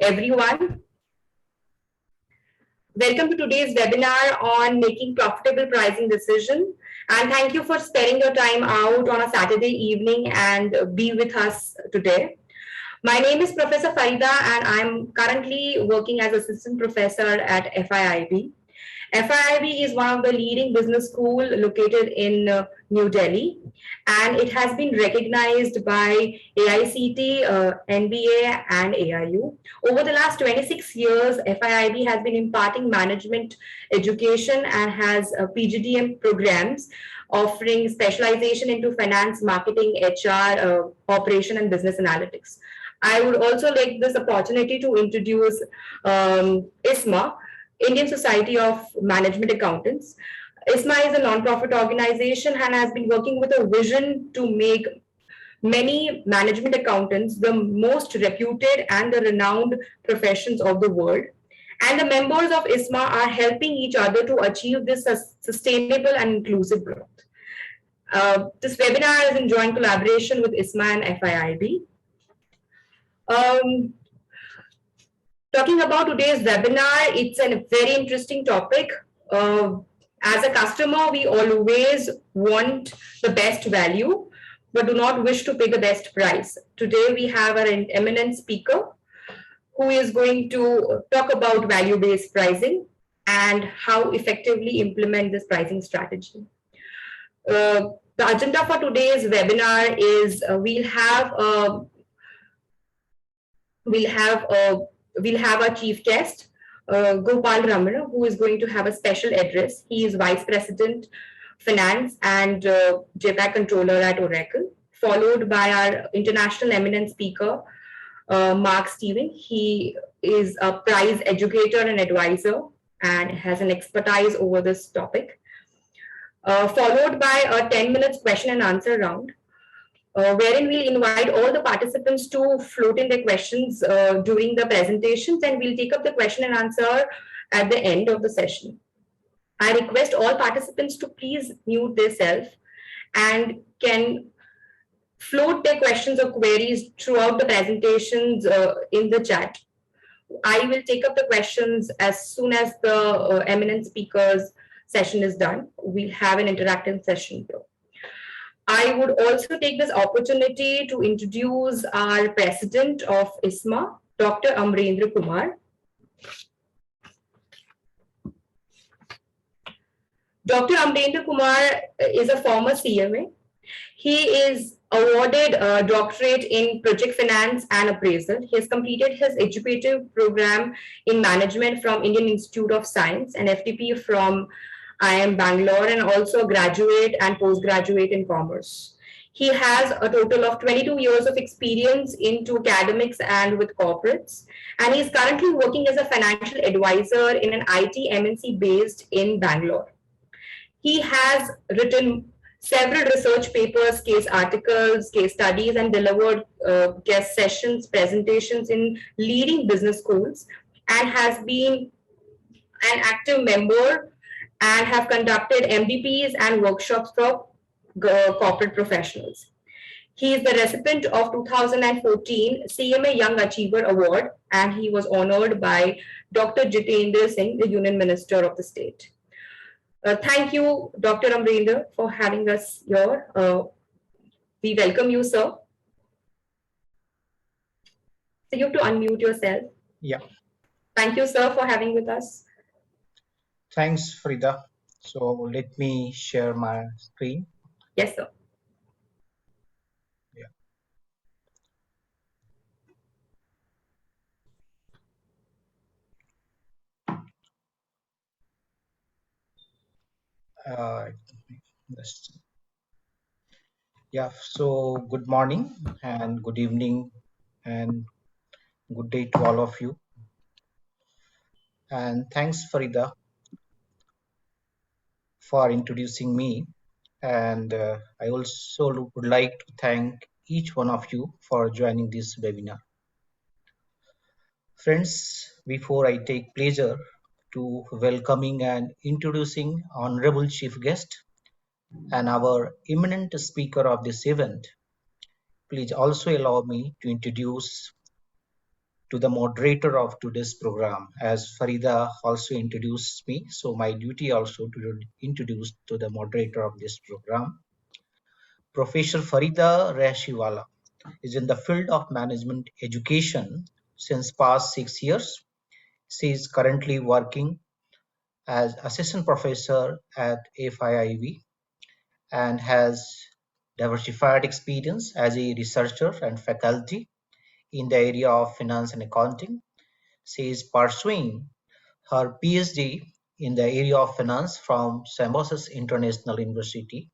everyone. Welcome to today's webinar on making profitable pricing decision. And thank you for sparing your time out on a Saturday evening and be with us today. My name is Professor Farida and I'm currently working as assistant professor at FIIB. FIIB is one of the leading business schools located in New Delhi, and it has been recognized by AICT, NBA, and AIU. Over the last 26 years, FIIB has been imparting management education and has PGDM programs offering specialization into finance, marketing, HR, operation, and business analytics. I would also like this opportunity to introduce ISMA, Indian Society of Management Accountants. ISMA is a non-profit organization and has been working with a vision to make many management accountants the most reputed and the renowned professions of the world. And the members of ISMA are helping each other to achieve this sustainable and inclusive growth. This webinar is in joint collaboration with ISMA and FIIB. Talking about today's webinar, it's a very interesting topic. As a customer, we always want the best value, but do not wish to pay the best price. Today, we have an eminent speaker who is going to talk about value-based pricing and how effectively implement this pricing strategy. The agenda for today's webinar is we'll have a chief guest, Gopal Ramana, who is going to have a special address. He is Vice President, Finance and JPAC Controller at Oracle, followed by our international eminent speaker, Mark Stiving. He is a prize educator and advisor and has an expertise over this topic, followed by a 10 minutes question and answer round, wherein we'll invite all the participants to float in their questions during the presentations, and we'll take up the question and answer at the end of the session. I request all participants to please mute themselves and can float their questions or queries throughout the presentations in the chat. I will take up the questions as soon as the eminent speakers session is done. We'll have an interactive session here. I would also take this opportunity to introduce our president of ISMA, Dr. Amrendra Kumar. Dr. Amrendra Kumar is a former CMA. He is awarded a doctorate in project finance and appraisal. He has completed his educative program in management from Indian Institute of Science and FTP from IIM Bangalore, and also a graduate and postgraduate in commerce. He has a total of 22 years of experience into academics and with corporates, and he is currently working as a financial advisor in an IT MNC based in Bangalore. He has written several research papers, case articles, case studies, and delivered guest sessions, presentations in leading business schools, and has been an active member and have conducted MDPs and workshops for corporate professionals. He is the recipient of 2014 CMA Young Achiever Award, and he was honored by Dr. Jitendra Singh, the Union Minister of the state. Thank you, Dr. Amrendra, for having us here. We welcome you, sir. So you have to unmute yourself. Yeah. Thank you, sir, for having with us. Thanks, Frida. So let me share my screen. Yes, sir. Yeah. So good morning and good evening and good day to all of you. And thanks, Farida, for introducing me. And I also would like to thank each one of you for joining this webinar. Friends, before I take pleasure to welcoming and introducing Honorable Chief Guest and our eminent speaker of this event, please also allow me to introduce to the moderator of today's program. As Farida also introduced me, so my duty also to introduce to the moderator of this program. Professor Farida Rashiwala is in the field of management education since past 6 years. She is currently working as assistant professor at FIIV and has diversified experience as a researcher and faculty in the area of finance and accounting. She is pursuing her Ph.D. in the area of finance from Symbiosis International University.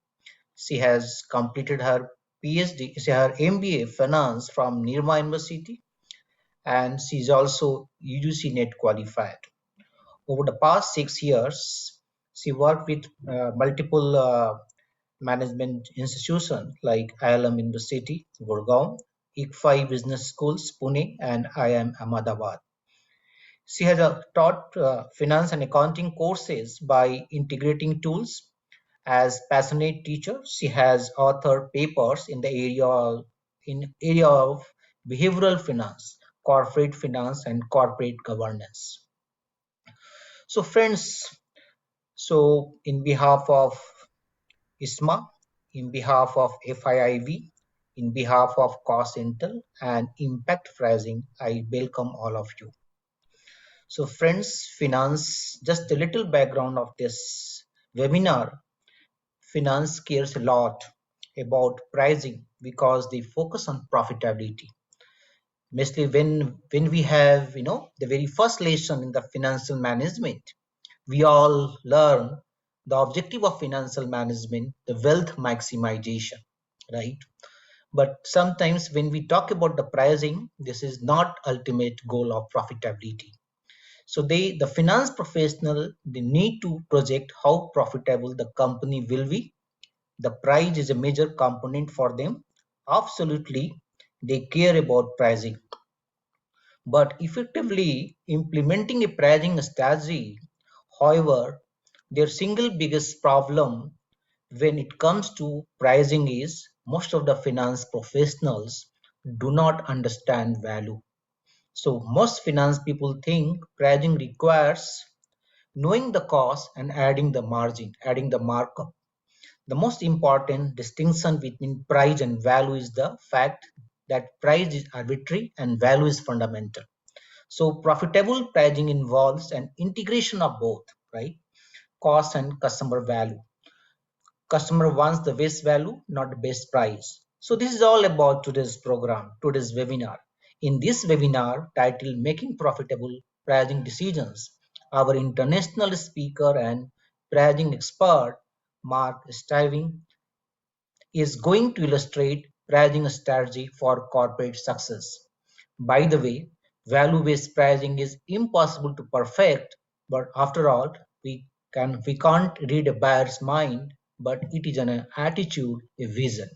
She has completed her Ph.D., her MBA finance from Nirma University, and she is also UGC NET qualified. Over the past 6 years, she worked with multiple management institutions like ILM University, Gurgaon, ICFI Business Schools, Pune, and IIM Ahmedabad. She has taught finance and accounting courses by integrating tools. As passionate teacher, she has authored papers in area of behavioral finance, corporate finance, and corporate governance. So, friends, so in behalf of ISMA, in behalf of FIIV, in behalf of Cost Intel and Impact Pricing, I welcome all of you. So friends, finance, just a little background of this webinar. Finance cares a lot about pricing because they focus on profitability. Mostly when we have, the very first lesson in the financial management, we all learn the objective of financial management, the wealth maximization, right? But sometimes when we talk about the pricing, this is not ultimate goal of profitability. So the finance professional, they need to project how profitable the company will be. The price is a major component for them. Absolutely, they care about pricing. But effectively implementing a pricing strategy, however, their single biggest problem when it comes to pricing is most of the finance professionals do not understand value. So most finance people think pricing requires knowing the cost and adding the margin, adding the markup. The most important distinction between price and value is the fact that price is arbitrary and value is fundamental. So profitable pricing involves an integration of both, right? Cost and customer value. Customer wants the best value, not the best price. So this is all about today's program, today's webinar. In this webinar titled Making Profitable Pricing Decisions, our international speaker and pricing expert, Mark Stiving, is going to illustrate pricing strategy for corporate success. By the way, value-based pricing is impossible to perfect, but after all, we can't read a buyer's mind, but it is an attitude, a vision.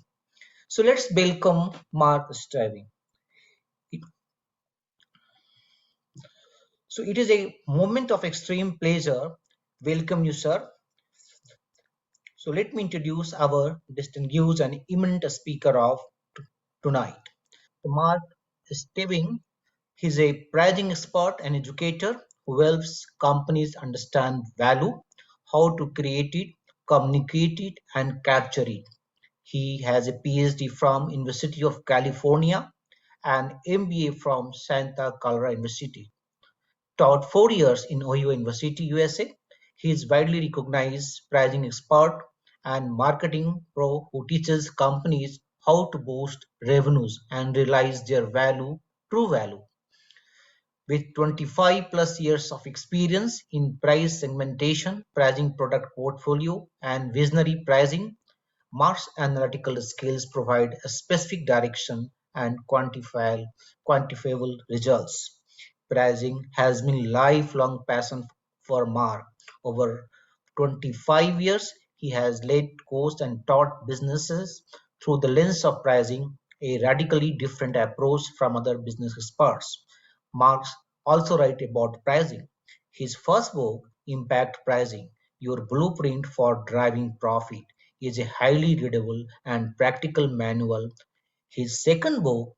So let's welcome Mark Stiving. So it is a moment of extreme pleasure. Welcome you, sir. So let me introduce our distinguished and eminent speaker of tonight. Mark Stiving. He's a pricing expert and educator who helps companies understand value, how to create it, communicate it, and capture it. He has a PhD from University of California and MBA from Santa Clara University. Taught 4 years in Ohio University, USA. He is widely recognized pricing expert and marketing pro who teaches companies how to boost revenues and realize their true value. With 25 plus years of experience in price segmentation, pricing product portfolio, and visionary pricing, Mark's analytical skills provide a specific direction and quantifiable results. Pricing has been lifelong passion for Mark. Over 25 years, he has led course and taught businesses through the lens of pricing, a radically different approach from other business experts. Marx also write about pricing. His first book, Impact Pricing, Your Blueprint for Driving Profit, is a highly readable and practical manual. His second book,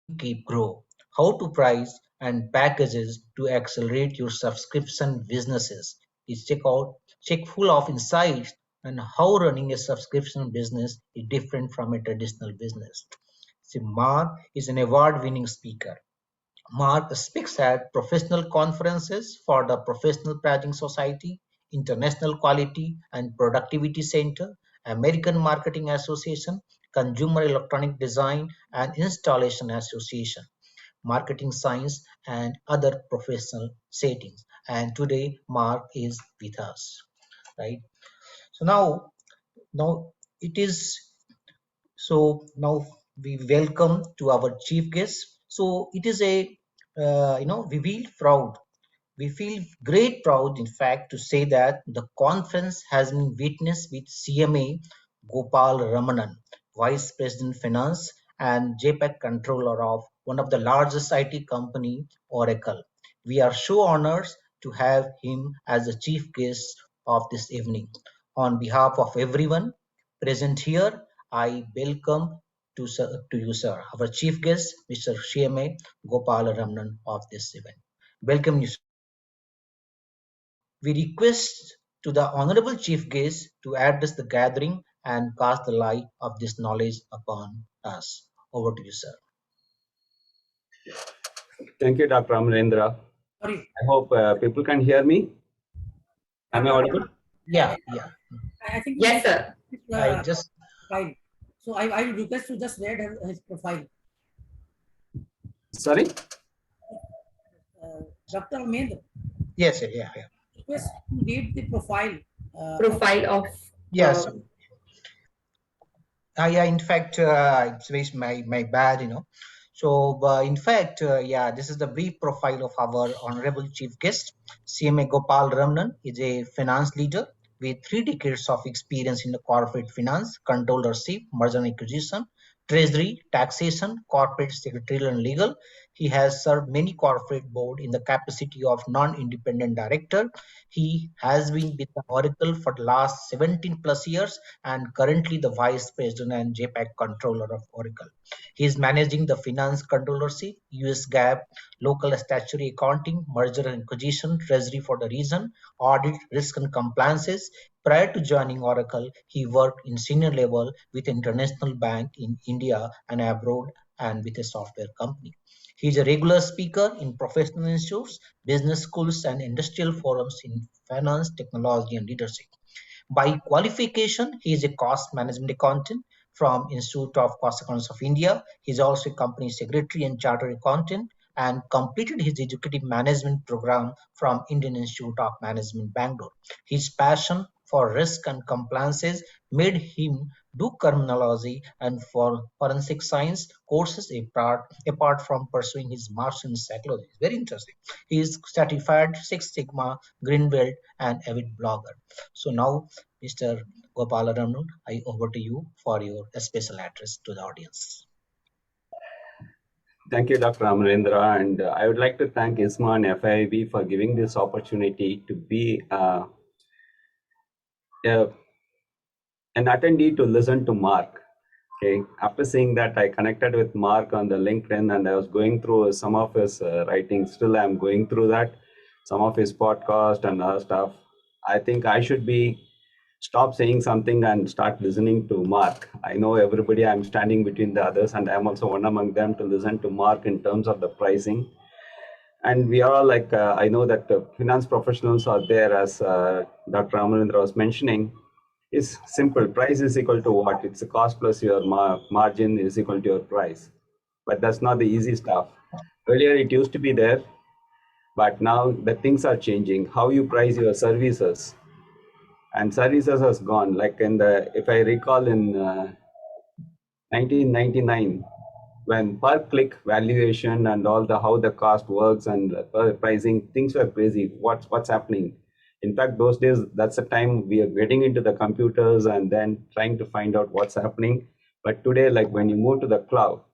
Think, Keep, Grow, How to Price and packages to accelerate your subscription businesses. It's check full of insights on how running a subscription business is different from a traditional business. See, Mark is an award-winning speaker. Mark speaks at professional conferences for the Professional Pricing Society, International Quality and Productivity Center, American Marketing Association, Consumer Electronic Design and Installation Association, Marketing Science, and other professional settings. And today, Mark is with us, right? So now it is now we welcome to our chief guest. So it is a we feel proud. We feel great proud, in fact, to say that the conference has been witnessed with CMA Gopal Ramanan, Vice President Finance and JPEG Controller of one of the largest IT company, Oracle. We are so honored to have him as the chief guest of this evening. On behalf of everyone present here, I welcome to you, sir, our chief guest, Mr. CMA Gopal Ramanan of this event. Welcome you. We request to the Honorable Chief Guest to address the gathering and cast the light of this knowledge upon us. Over to you, sir. Thank you, Dr. Amarendra. Sorry. I hope people can hear me. Am I audible? Yeah. I think Yes, sir. I just Fine. So I request to just read his profile. Sorry? Dr. Amendra, yes, yeah. request to read the profile. Profile of Yes. Yeah, in fact, it's my bad, So, in fact, this is the brief profile of our honorable chief guest. CMA Gopal Ramanan is a finance leader with 3 decades of experience in the corporate finance, controllership, merger and acquisition, treasury, taxation, corporate secretarial and legal. He has served many corporate board in the capacity of non-independent director. He has been with the Oracle for the last 17 plus years and currently the vice president and JPEG controller of Oracle. He is managing the finance controllership, US GAAP, local statutory accounting, merger and acquisition, treasury for the region, audit, risk and compliances. Prior to joining Oracle, he worked in senior level with international bank in India and abroad and with a software company. He is a regular speaker in professional institutes, business schools and industrial forums in finance, technology and leadership. By qualification, he is a cost management accountant from Institute of Cost Accountants of India. He is also a company secretary and chartered accountant and completed his executive management program from Indian Institute of Management, Bangalore. His passion for risk and compliances made him do criminology and for forensic science courses apart from pursuing his master in psychology. Very interesting. He is certified Six Sigma, Green Belt, and avid blogger. So now, Mr. Gopalaram, I over to you for your special address to the audience. Thank you, Dr. Amarendra. And I would like to thank ISMA and FIIB for giving this opportunity to be an attendee to listen to Mark. Okay. After seeing that, I connected with Mark on the LinkedIn and I was going through some of his writings. Still, I'm going through that, some of his podcast and other stuff. I think I should stop saying something and start listening to Mark. I know everybody, I'm standing between the others and I'm also one among them to listen to Mark in terms of the pricing. And we are all like, I know that finance professionals are there, as Dr. Amarendra was mentioning. It's simple. Price is equal to what? It's a cost plus your margin is equal to your price. But that's not the easy stuff. Earlier it used to be there, but now the things are changing. How you price your services, and services has gone. Like if I recall in 1999, when per click valuation and all how the cost works and pricing, things were crazy. What's happening? In fact, those days, that's the time we are getting into the computers and then trying to find out what's happening. But today, like when you move to the cloud,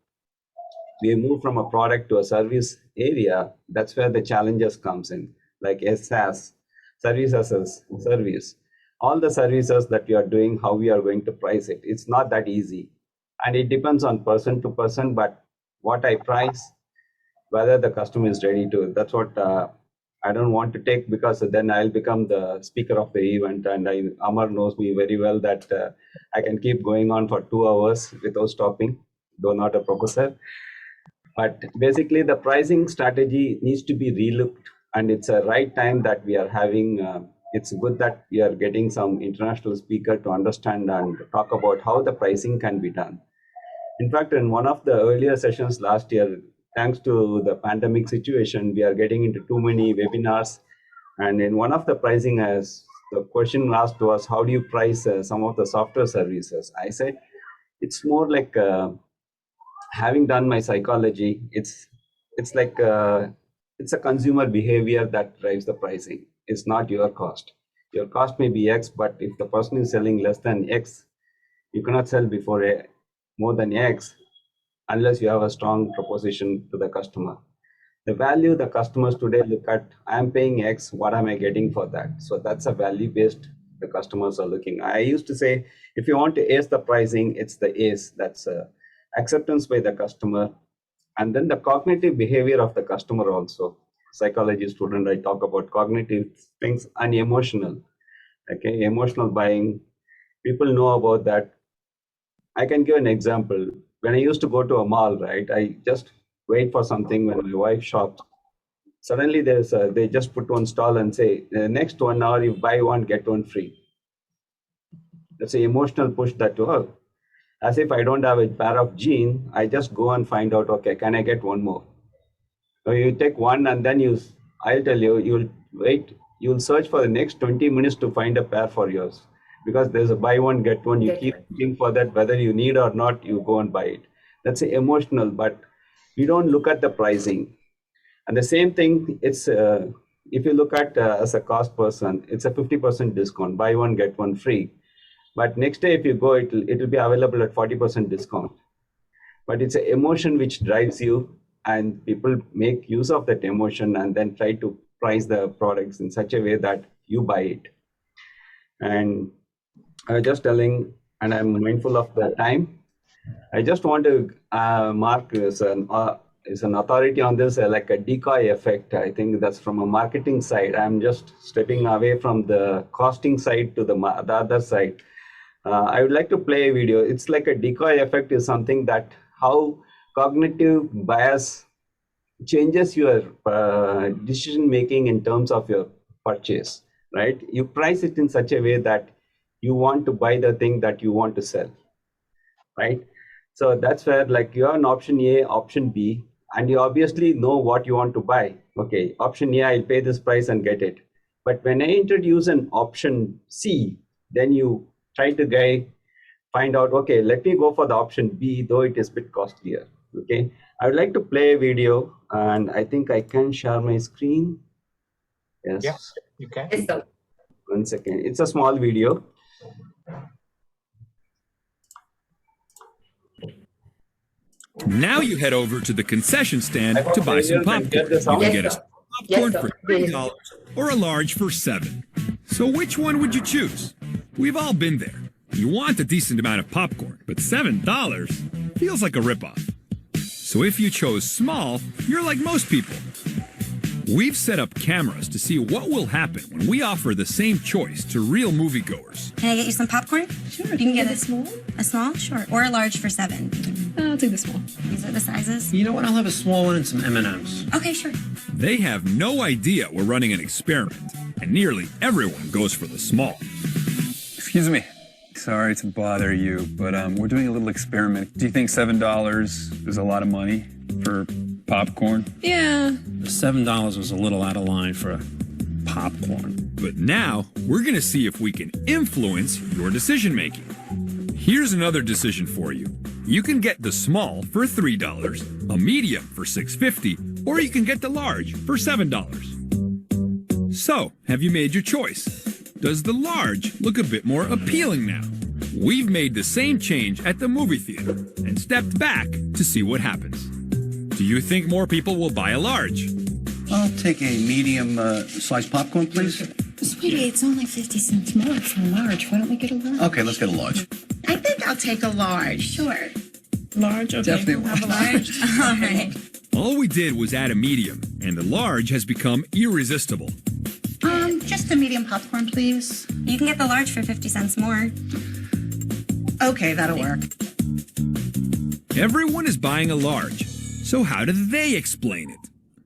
we move from a product to a service area. That's where the challenges comes in, like SaaS, service as a service. All the services that we are doing, how we are going to price it. It's not that easy. And it depends on person to person, but what I price whether the customer is ready to. That's what I don't want to take, because then I'll become the speaker of the event. And Amar knows me very well that I can keep going on for 2 hours without stopping, though not a professor. But basically, the pricing strategy needs to be relooked, and it's a right time that we are having. It's good that we are getting some international speaker to understand and talk about how the pricing can be done. In fact, in one of the earlier sessions last year, thanks to the pandemic situation, we are getting into too many webinars. And in one of the pricing, as the question asked was, how do you price some of the software services? I said, it's more like having done my psychology, it's like it's a consumer behavior that drives the pricing. It's not your cost. Your cost may be X, but if the person is selling less than X, you cannot sell before more than X unless you have a strong proposition to the customer. The value the customers today look at, I'm paying X, what am I getting for that? So that's a value based the customers are looking. I used to say, if you want to ace the pricing, it's the ace. That's acceptance by the customer. And then the cognitive behavior of the customer also. Psychology student, I talk about cognitive things and emotional. Okay, emotional buying. People know about that. I can give an example. When I used to go to a mall, right, I just wait for something when my wife shops. Suddenly they just put one stall and say, the next 1 hour, you buy one, get one free. That's an emotional push that to her. As if I don't have a pair of jeans, I just go and find out, okay, can I get one more? So you take one and then I'll tell you, you'll wait, you'll search for the next 20 minutes to find a pair for yours. Because there's a buy one, get one, you keep looking for that, whether you need or not, you go and buy it. That's emotional, but we don't look at the pricing. And the same thing, it's if you look at as a cost person, it's a 50% discount, buy one, get one free. But next day, if you go, it'll be available at 40% discount. But it's an emotion which drives you, and people make use of that emotion and then try to price the products in such a way that you buy it. And I was just telling, and I'm mindful of the time. I just want to Mark is an authority on this, like a decoy effect. I think that's from a marketing side. I'm just stepping away from the costing side to the other side. I would like to play a video. It's like a decoy effect is something that how cognitive bias changes your decision making in terms of your purchase, right? You price it in such a way that you want to buy the thing that you want to sell, right? So that's where like you have an option A, option B, and you obviously know what you want to buy. Okay, option A, I'll pay this price and get it. But when I introduce an option C, then you try to find out, okay, let me go for the option B, though it is a bit costlier. Okay, I would like to play a video, and I think I can share my screen. Yes. Yeah, you can. Yes, sir. 1 second. It's a small video. Now you head over to the concession stand to buy some popcorn. You can get a popcorn for $3 or a large for $7. So which one would you choose? We've all been there. You want a decent amount of popcorn, but $7 feels like a ripoff. So if you chose small, you're like most people. We've set up cameras to see what will happen when we offer the same choice to real moviegoers. Can I get you some popcorn? Sure. You can get a small? A small? Sure. Or a large for $7. I'll take the small. These are the sizes? You know what? I'll have a small one and some M&Ms. Okay, sure. They have no idea we're running an experiment, and nearly everyone goes for the small. Excuse me. Sorry to bother you, but we're doing a little experiment. Do you think $7 is a lot of money for popcorn? Yeah. The $7 was a little out of line for popcorn. But now, we're going to see if we can influence your decision-making. Here's another decision for you. You can get the small for $3, a medium for $6.50, or you can get the large for $7. So, have you made your choice? Does the large look a bit more appealing now? We've made the same change at the movie theater and stepped back to see what happens. Do you think more people will buy a large? I'll take a medium sliced popcorn, please. Sweetie, it's only 50 cents more for a large. Why don't we get a large? Okay, let's get a large. I think I'll take a large. Sure. Large? Okay. Definitely Have a large? All right. All we did was add a medium, and the large has become irresistible. Just a medium popcorn, please. You can get the large for 50 cents more. Okay, that'll work. Everyone is buying a large. So how do they explain it?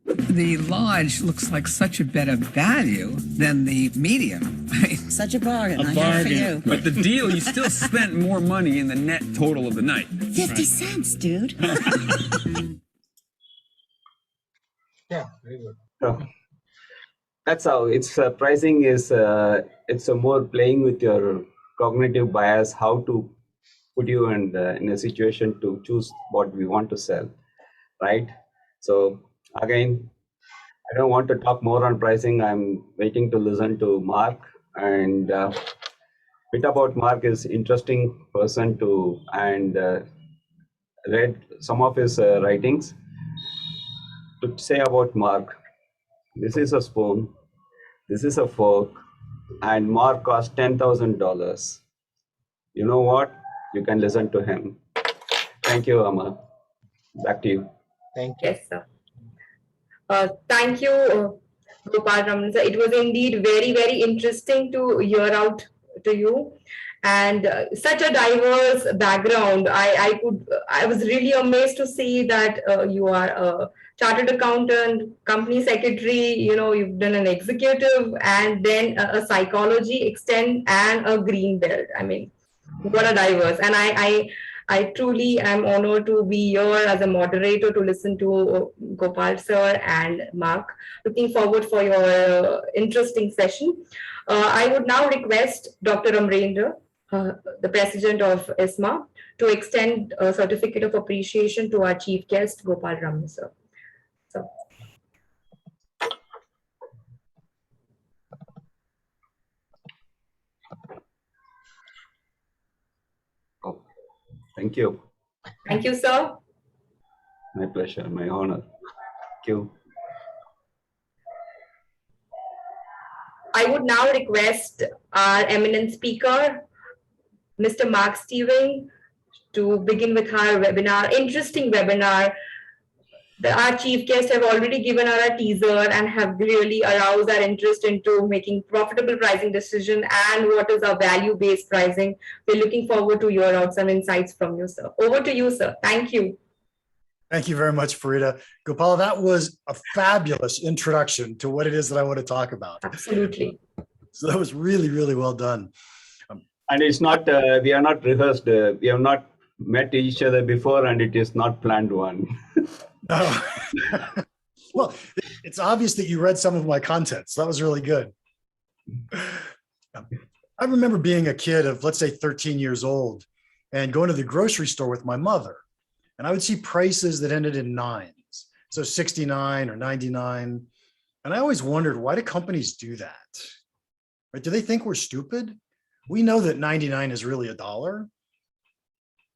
The large looks like such a better value than the medium. Such a bargain. A I have for bargain. you. But the deal, you still spent more money in the net total of the night. 50 cents, dude. Yeah, very good. So that's how it's pricing is. It's a more playing with your cognitive bias, how to put you in a situation to choose what we want to sell, right? So again, I don't want to talk more on pricing. I'm waiting to listen to Mark, and bit about Mark is interesting person to, and read some of his writings. To say about Mark, this is a spoon, this is a fork, and Mark cost $10,000. You know what? You can listen to him. Thank you, Amma. Back to you. Thank you. Yes, sir. Thank you, Gopal Raman sir. It was indeed very, very interesting to hear out to you, and such a diverse background. I was really amazed to see that you are a chartered accountant, company secretary. You know, you've done an executive, and then a psychology extend and a green belt. I mean, what a diverse. And I truly am honored to be here as a moderator to listen to Gopal sir and Mark. Looking forward for your interesting session. I would now request Dr. Amrendra, the president of ISMA, to extend a certificate of appreciation to our chief guest, Gopal Raman sir. So, Oh, thank you. thank you, sir. My pleasure, my honor. Thank you. I would now request our eminent speaker, Mr. Mark Stiving, to begin with our webinar, interesting webinar. Our chief guests have already given her a teaser and have really aroused our interest into making profitable pricing decision and what is our value-based pricing. We're looking forward to hear out some insights from you, sir. Over to you, sir. Thank you. Thank you very much, Farida. Gopal, that was a fabulous introduction to what it is that I want to talk about. Absolutely. So that was really, really well done. And it's not, we are not rehearsed, we have not met each other before, and it is not planned one. No. Well, it's obvious that you read some of my content, so that was really good. I remember being a kid of, let's say, 13 years old and going to the grocery store with my mother. And I would see prices that ended in nines, so 69 or 99. And I always wondered, why do companies do that? Right? Do they think we're stupid? We know that 99 is really $1.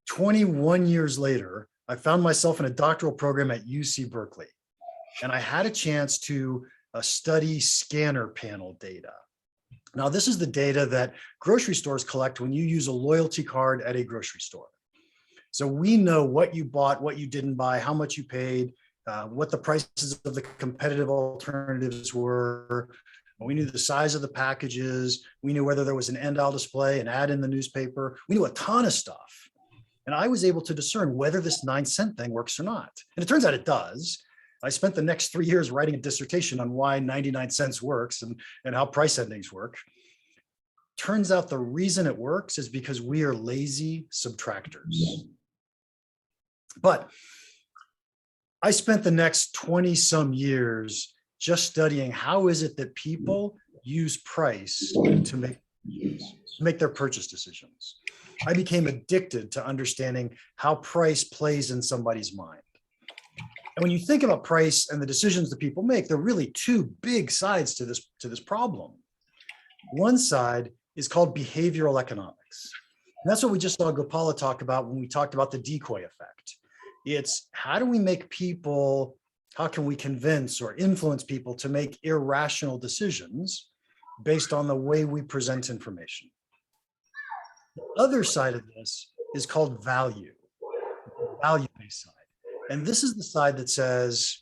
21 years later, I found myself in a doctoral program at UC Berkeley, and I had a chance to study scanner panel data. Now, this is the data that grocery stores collect when you use a loyalty card at a grocery store. So we know what you bought, what you didn't buy, how much you paid, what the prices of the competitive alternatives were. We knew the size of the packages. We knew whether there was an end aisle display, an ad in the newspaper. We knew a ton of stuff. And I was able to discern whether this 9-cent thing works or not. And it turns out it does. I spent the next 3 years writing a dissertation on why 99 cents works and how price endings work. Turns out the reason it works is because we are lazy subtractors. But I spent the next 20 some years just studying how is it that people use price to make their purchase decisions. I became addicted to understanding how price plays in somebody's mind. And when you think about price and the decisions that people make, there are really two big sides to this problem. One side is called behavioral economics. And that's what we just saw Gopala talk about when we talked about the decoy effect. It's how do we make people, how can we convince or influence people to make irrational decisions based on the way we present information? The other side of this is called value-based side. And this is the side that says,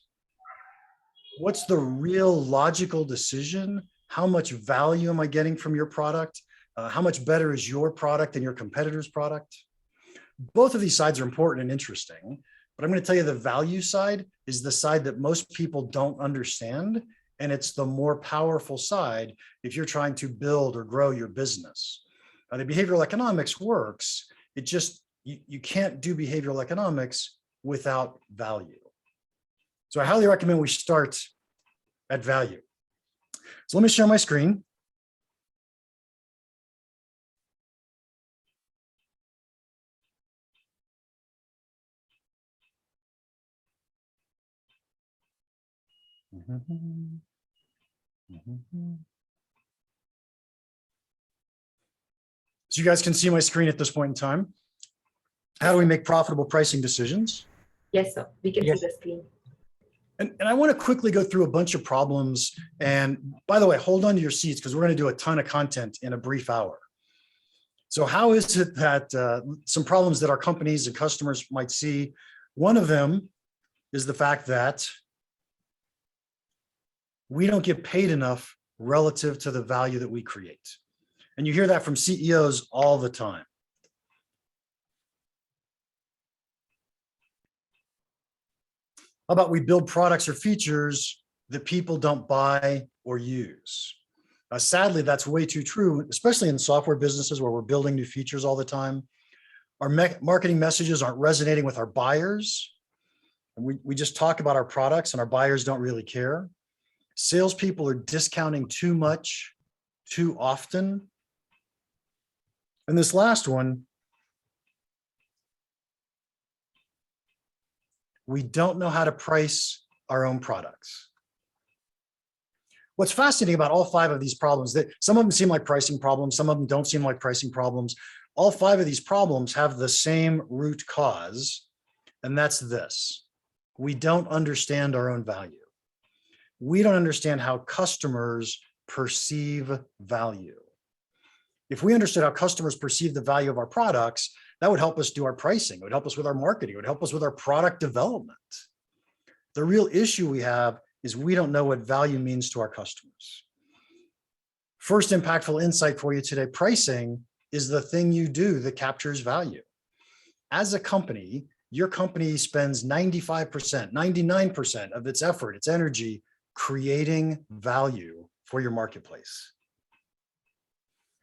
what's the real logical decision? How much value am I getting from your product? How much better is your product than your competitor's product? Both of these sides are important and interesting, but I'm going to tell you the value side is the side that most people don't understand. And it's the more powerful side if you're trying to build or grow your business. The behavioral economics works. It just, you can't do behavioral economics without value. So I highly recommend we start at value. So let me share my screen. So you guys can see my screen at this point in time. How do we make profitable pricing decisions? Yes, sir. We can see the screen. And I want to quickly go through a bunch of problems. And by the way, hold on to your seats because we're going to do a ton of content in a brief hour. So how is it that some problems that our companies and customers might see? One of them is the fact that we don't get paid enough relative to the value that we create. And you hear that from CEOs all the time. How about we build products or features that people don't buy or use? Sadly, that's way too true, especially in software businesses where we're building new features all the time. Our marketing messages aren't resonating with our buyers. And we just talk about our products and our buyers don't really care. Salespeople are discounting too much, too often. And this last one, we don't know how to price our own products. What's fascinating about all 5 of these problems, that some of them seem like pricing problems, some of them don't seem like pricing problems. All 5 of these problems have the same root cause, and that's this. We don't understand our own value. We don't understand how customers perceive value. If we understood how customers perceive the value of our products, that would help us do our pricing. It would help us with our marketing. It would help us with our product development. The real issue we have is we don't know what value means to our customers. First impactful insight for you today, pricing is the thing you do that captures value. As a company, your company spends 95%, 99% of its effort, its energy, creating value for your marketplace.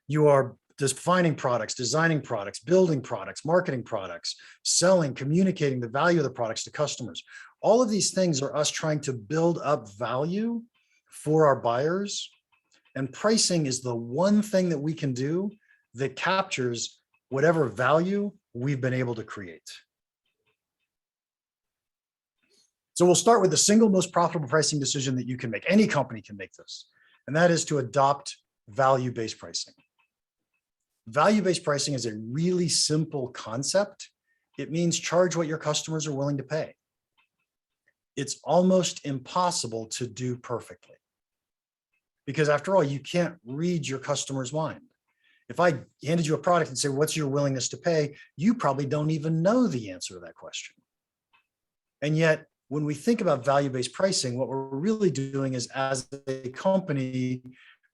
You are defining products, designing products, building products, marketing products, selling, communicating the value of the products to customers. All of these things are us trying to build up value for our buyers. And pricing is the one thing that we can do that captures whatever value we've been able to create. So we'll start with the single most profitable pricing decision that you can make. Any company can make this, and that is to adopt value-based pricing. Value-based pricing is a really simple concept. It means charge what your customers are willing to pay. It's almost impossible to do perfectly because after all, you can't read your customer's mind. If I handed you a product and say, what's your willingness to pay? You probably don't even know the answer to that question. And yet, when we think about value-based pricing, what we're really doing is as a company,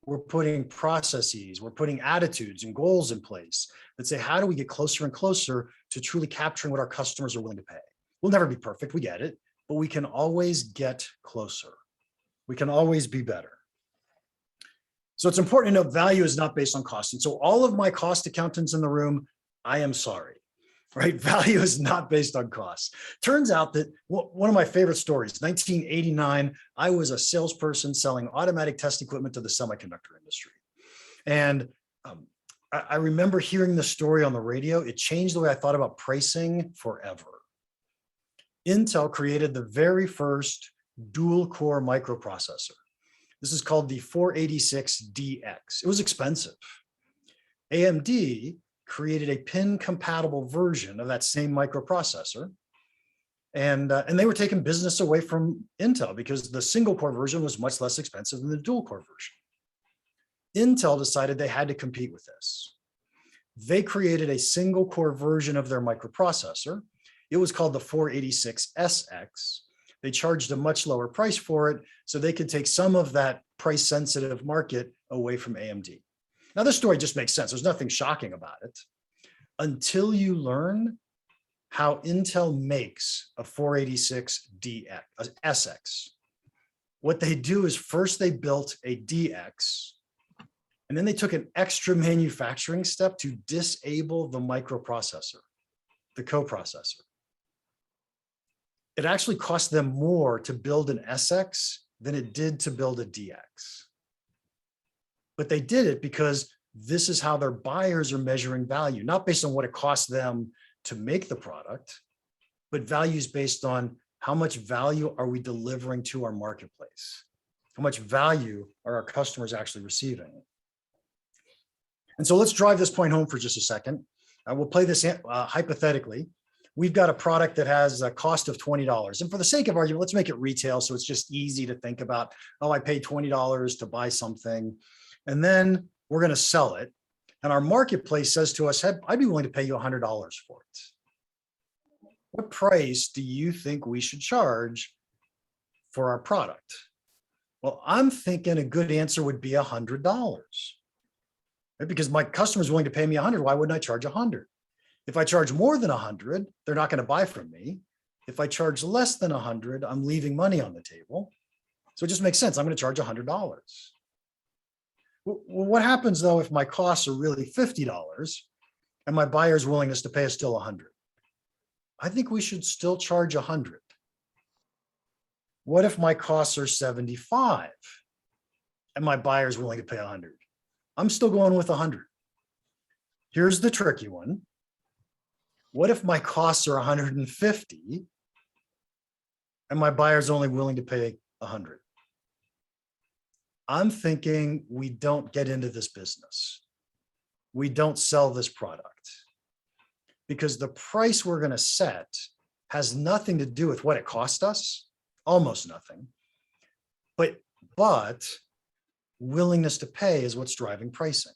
we're putting processes, we're putting attitudes and goals in place that say, how do we get closer and closer to truly capturing what our customers are willing to pay? We'll never be perfect, we get it, but we can always get closer. We can always be better. So it's important to know value is not based on cost. And so all of my cost accountants in the room, I am sorry, right? Value is not based on cost. Turns out that one of my favorite stories, 1989, I was a salesperson selling automatic test equipment to the semiconductor industry. And I remember hearing the story on the radio. It changed the way I thought about pricing forever. Intel created the very first dual core microprocessor. This is called the 486DX. It was expensive. AMD created a pin-compatible version of that same microprocessor. And they were taking business away from Intel because the single core version was much less expensive than the dual core version. Intel decided they had to compete with this. They created a single core version of their microprocessor. It was called the 486SX. They charged a much lower price for it so they could take some of that price sensitive market away from AMD. Now, this story just makes sense. There's nothing shocking about it until you learn how Intel makes a 486DX, SX. What they do is first they built a DX, and then they took an extra manufacturing step to disable the microprocessor, the coprocessor. It actually cost them more to build an SX than it did to build a DX. But they did it because this is how their buyers are measuring value, not based on what it costs them to make the product, but values based on how much value are we delivering to our marketplace? How much value are our customers actually receiving? And so let's drive this point home for just a second. We'll play this hypothetically. We've got a product that has a cost of $20. And for the sake of argument, let's make it retail so it's just easy to think about, oh, I paid $20 to buy something, and then we're going to sell it. And our marketplace says to us, hey, I'd be willing to pay you $100 for it. What price do you think we should charge for our product? Well, I'm thinking a good answer would be $100. Because my customer's willing to pay me $100, why wouldn't I charge $100? If I charge more than $100, they're not going to buy from me. If I charge less than $100, I'm leaving money on the table. So it just makes sense. I'm going to charge $100. Well, what happens though if my costs are really $50 and my buyer's willingness to pay is still $100? I think we should still charge $100. What if my costs are $75 and my buyer's willing to pay $100? I'm still going with $100. Here's the tricky one. What if my costs are $150 and my buyer's only willing to pay $100? I'm thinking we don't get into this business. We don't sell this product because the price we're going to set has nothing to do with what it cost us, almost nothing, but willingness to pay is what's driving pricing.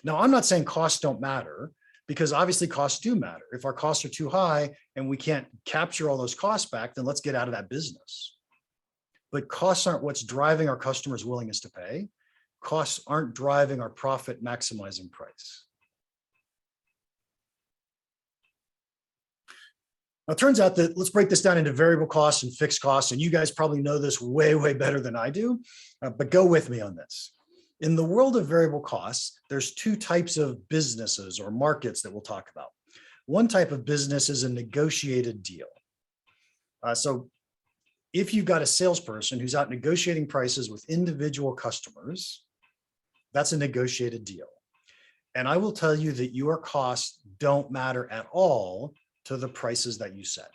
Now, I'm not saying costs don't matter, because obviously costs do matter. If our costs are too high and we can't capture all those costs back, then let's get out of that business. But costs aren't what's driving our customers' willingness to pay. Costs aren't driving our profit maximizing price. Now, it turns out that, let's break this down into variable costs and fixed costs. And you guys probably know this way, way better than I do, but go with me on this. In the world of variable costs, there's two types of businesses or markets that we'll talk about. One type of business is a negotiated deal. So if you've got a salesperson who's out negotiating prices with individual customers, that's a negotiated deal. And I will tell you that your costs don't matter at all to the prices that you set.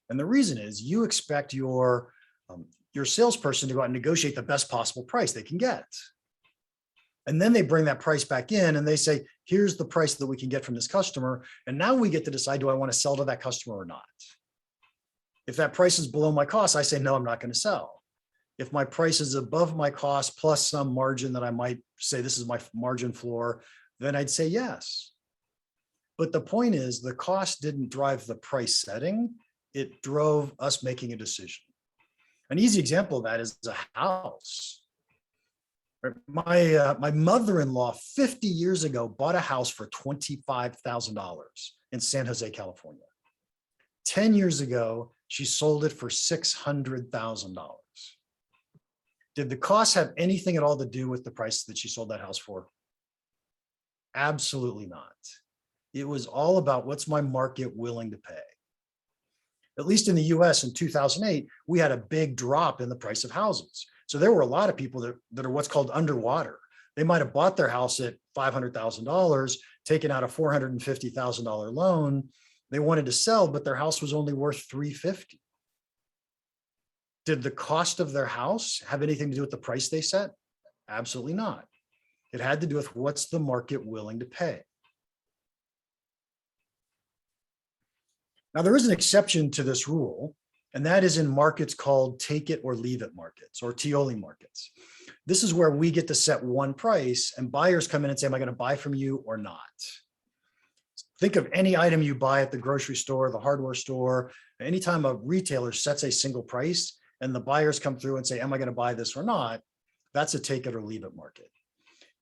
And the reason is you expect your salesperson to go out and negotiate the best possible price they can get. And then they bring that price back in and they say, here's the price that we can get from this customer. And now we get to decide, do I want to sell to that customer or not? If that price is below my cost, I say, no, I'm not going to sell. If my price is above my cost plus some margin that I might say, this is my margin floor, then I'd say yes. But the point is, the cost didn't drive the price setting. It drove us making a decision. An easy example of that is a house. My mother-in-law 50 years ago bought a house for $25,000 in San Jose, California. 10 years ago, she sold it for $600,000. Did the cost have anything at all to do with the price that she sold that house for? Absolutely not. It was all about what's my market willing to pay. At least in the US in 2008, we had a big drop in the price of houses. So there were a lot of people that are what's called underwater. They might have bought their house at $500,000, taken out a $450,000 loan. They wanted to sell, but their house was only worth $350,000. Did the cost of their house have anything to do with the price they set? Absolutely not. It had to do with what's the market willing to pay. Now, there is an exception to this rule, and that is in markets called take it or leave it markets, or TOLI markets. This is where we get to set one price and buyers come in and say, am I going to buy from you or not? Think of any item you buy at the grocery store, the hardware store, anytime a retailer sets a single price and the buyers come through and say, am I going to buy this or not? That's a take it or leave it market.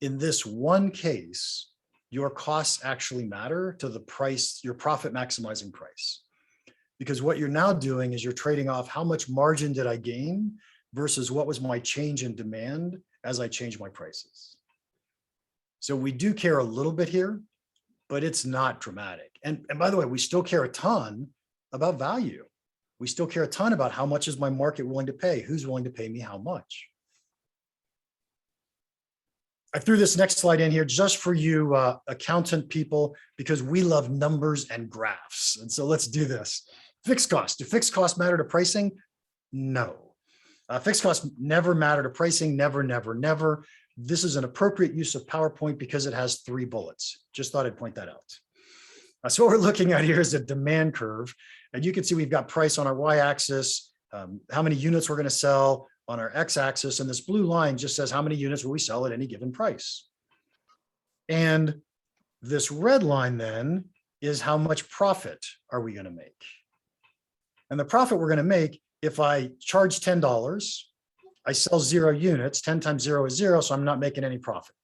In this one case, your costs actually matter to the price, your profit maximizing price. Because what you're now doing is you're trading off how much margin did I gain versus what was my change in demand as I change my prices. So we do care a little bit here, but it's not dramatic. And by the way, we still care a ton about value. We still care a ton about how much is my market willing to pay, who's willing to pay me how much. I threw this next slide in here just for you accountant people, because we love numbers and graphs. And so let's do this. Fixed costs. Do fixed costs matter to pricing? No. Fixed costs never matter to pricing, never, never, never. This is an appropriate use of PowerPoint because it has 3 bullets. Just thought I'd point that out. So what we're looking at here is a demand curve. And you can see we've got price on our y-axis, how many units we're going to sell on our x-axis. And this blue line just says how many units will we sell at any given price. And this red line then is how much profit are we going to make. And the profit we're going to make, if I charge $10, I sell 0 units, 10 times 0 is 0, so I'm not making any profit.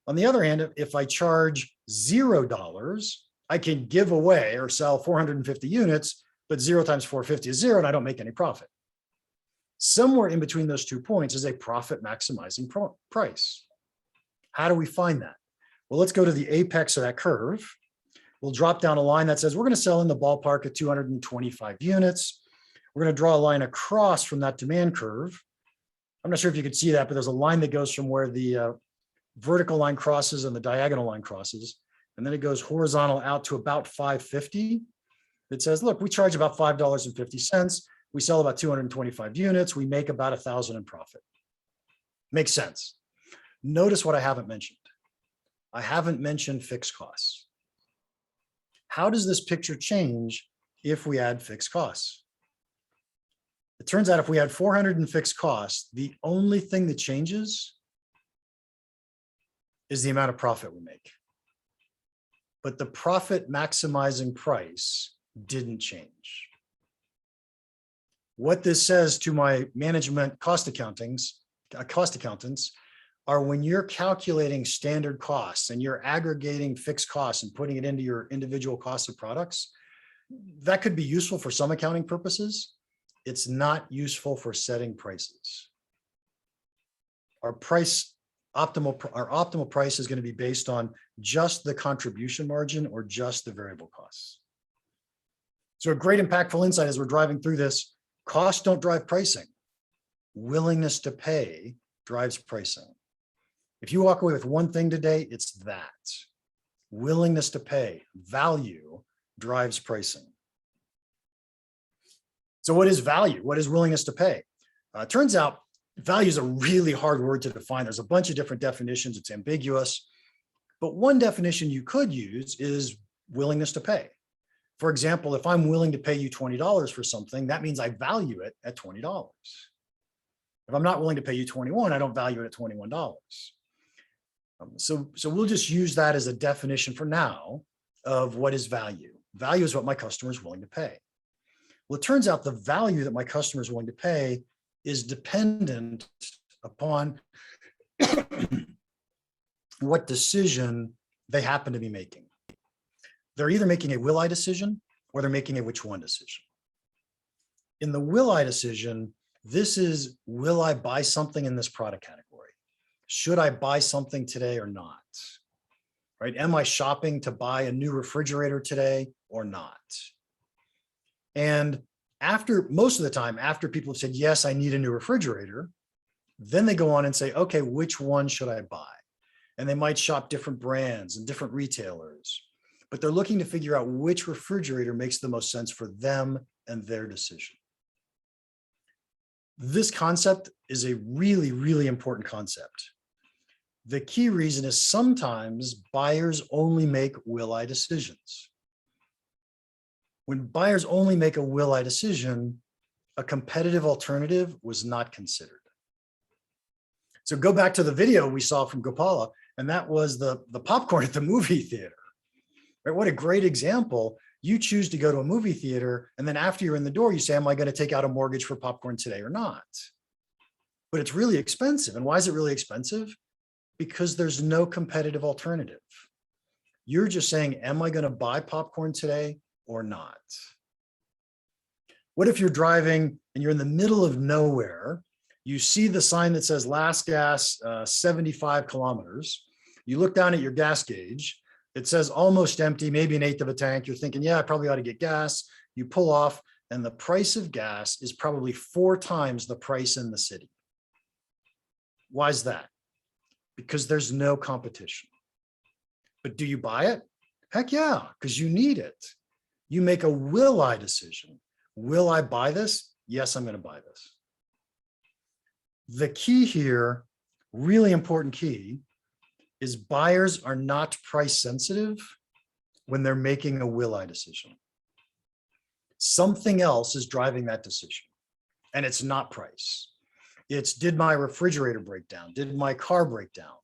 On the other hand, if I charge $0, I can give away or sell 450 units, but 0 times 450 is 0, and I don't make any profit. Somewhere in between those 2 points is a profit maximizing price. How do we find that? Well, let's go to the apex of that curve. We'll drop down a line that says we're going to sell in the ballpark of 225 units. We're going to draw a line across from that demand curve. I'm not sure if you could see that, but there's a line that goes from where the vertical line crosses and the diagonal line crosses. And then it goes horizontal out to about 550. It says, look, we charge about $5.50. We sell about 225 units. We make about 1,000 in profit. Makes sense. Notice what I haven't mentioned. I haven't mentioned fixed costs. How does this picture change if we add fixed costs? It turns out if we add 400 in fixed costs, the only thing that changes is the amount of profit we make. But the profit maximizing price didn't change. What this says to my management cost accountants are when you're calculating standard costs and you're aggregating fixed costs and putting it into your individual cost of products, that could be useful for some accounting purposes. It's not useful for setting prices. Our optimal price is going to be based on just the contribution margin or just the variable costs. So a great impactful insight as we're driving through this: costs don't drive pricing. Willingness to pay drives pricing. If you walk away with one thing today, it's that. Willingness to pay, value, drives pricing. So what is value? What is willingness to pay? It turns out value is a really hard word to define. There's a bunch of different definitions. It's ambiguous. But one definition you could use is willingness to pay. For example, if I'm willing to pay you $20 for something, that means I value it at $20. If I'm not willing to pay you $21, I don't value it at $21. So we'll just use that as a definition for now of what is value. Value is what my customer is willing to pay. Well, it turns out the value that my customer is willing to pay is dependent upon what decision they happen to be making. They're either making a will I decision or they're making a which one decision. In the will I decision, this is, will I buy something in this product category? Should I buy something today or not? Right? Am I shopping to buy a new refrigerator today or not? And most of the time, after people have said, yes, I need a new refrigerator, then they go on and say, okay, which one should I buy? And they might shop different brands and different retailers, but they're looking to figure out which refrigerator makes the most sense for them and their decision. This concept is a really, really important concept. The key reason is sometimes buyers only make will I decisions. When buyers only make a will I decision, a competitive alternative was not considered. So go back to the video we saw from Gopala, and that was the popcorn at the movie theater. right? What a great example. You choose to go to a movie theater, and then after you're in the door, you say, am I going to take out a mortgage for popcorn today or not? But it's really expensive. And why is it really expensive? Because there's no competitive alternative. You're just saying, am I going to buy popcorn today or not? What if you're driving and you're in the middle of nowhere? You see the sign that says last gas 75 kilometers. You look down at your gas gauge. It says almost empty, maybe an eighth of a tank. You're thinking, yeah, I probably ought to get gas. You pull off, and the price of gas is probably 4 times the price in the city. Why is that? Because there's no competition. But do you buy it? Heck yeah, because you need it. You make a will I decision. Will I buy this? Yes, I'm going to buy this. The key here, really important key, is buyers are not price sensitive when they're making a will I decision. Something else is driving that decision, and it's not price. It's, did my refrigerator break down? Did my car break down?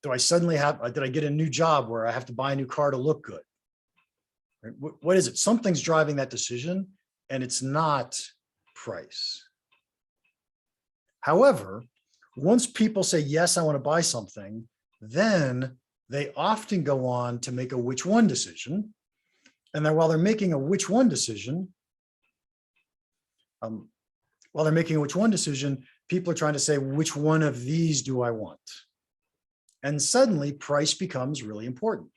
Do I suddenly have, did I get a new job where I have to buy a new car to look good? What is it? Something's driving that decision, and it's not price. However, once people say, yes, I want to buy something, then they often go on to make a which one decision. And then while they're making a which one decision, people are trying to say, which one of these do I want? And suddenly price becomes really important.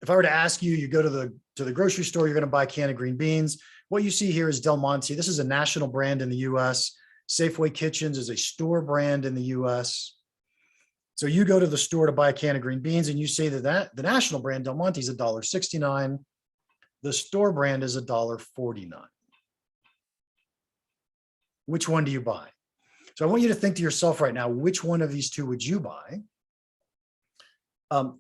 If I were to ask you, you go to the grocery store, you're going to buy a can of green beans. What you see here is Del Monte. This is a national brand in the US. Safeway Kitchens is a store brand in the US. So you go to the store to buy a can of green beans, and you say that the national brand Del Monte is $1.69. The store brand is $1.49. Which one do you buy? So I want you to think to yourself right now, which one of these two would you buy?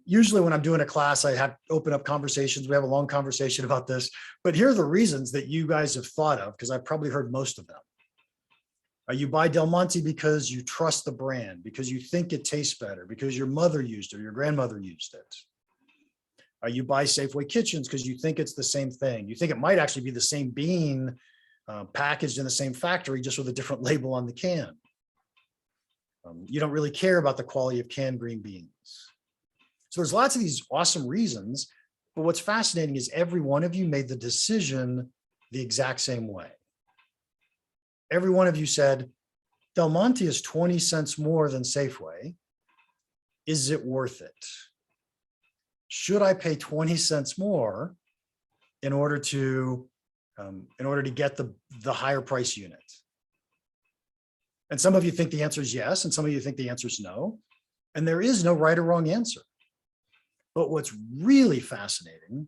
Usually when I'm doing a class, I have open up conversations. We have a long conversation about this, but here are the reasons that you guys have thought of, because I've probably heard most of them. You buy Del Monte because you trust the brand, because you think it tastes better, because your mother used it or your grandmother used it. You buy Safeway Kitchens because you think it's the same thing. You think it might actually be the same bean packaged in the same factory, just with a different label on the can. You don't really care about the quality of canned green beans. So there's lots of these awesome reasons, but what's fascinating is every one of you made the decision the exact same way. Every one of you said, Del Monte is 20 cents more than Safeway. Is it worth it? Should I pay 20 cents more in order to get the higher price unit? And some of you think the answer is yes, and some of you think the answer is no. And there is no right or wrong answer. But what's really fascinating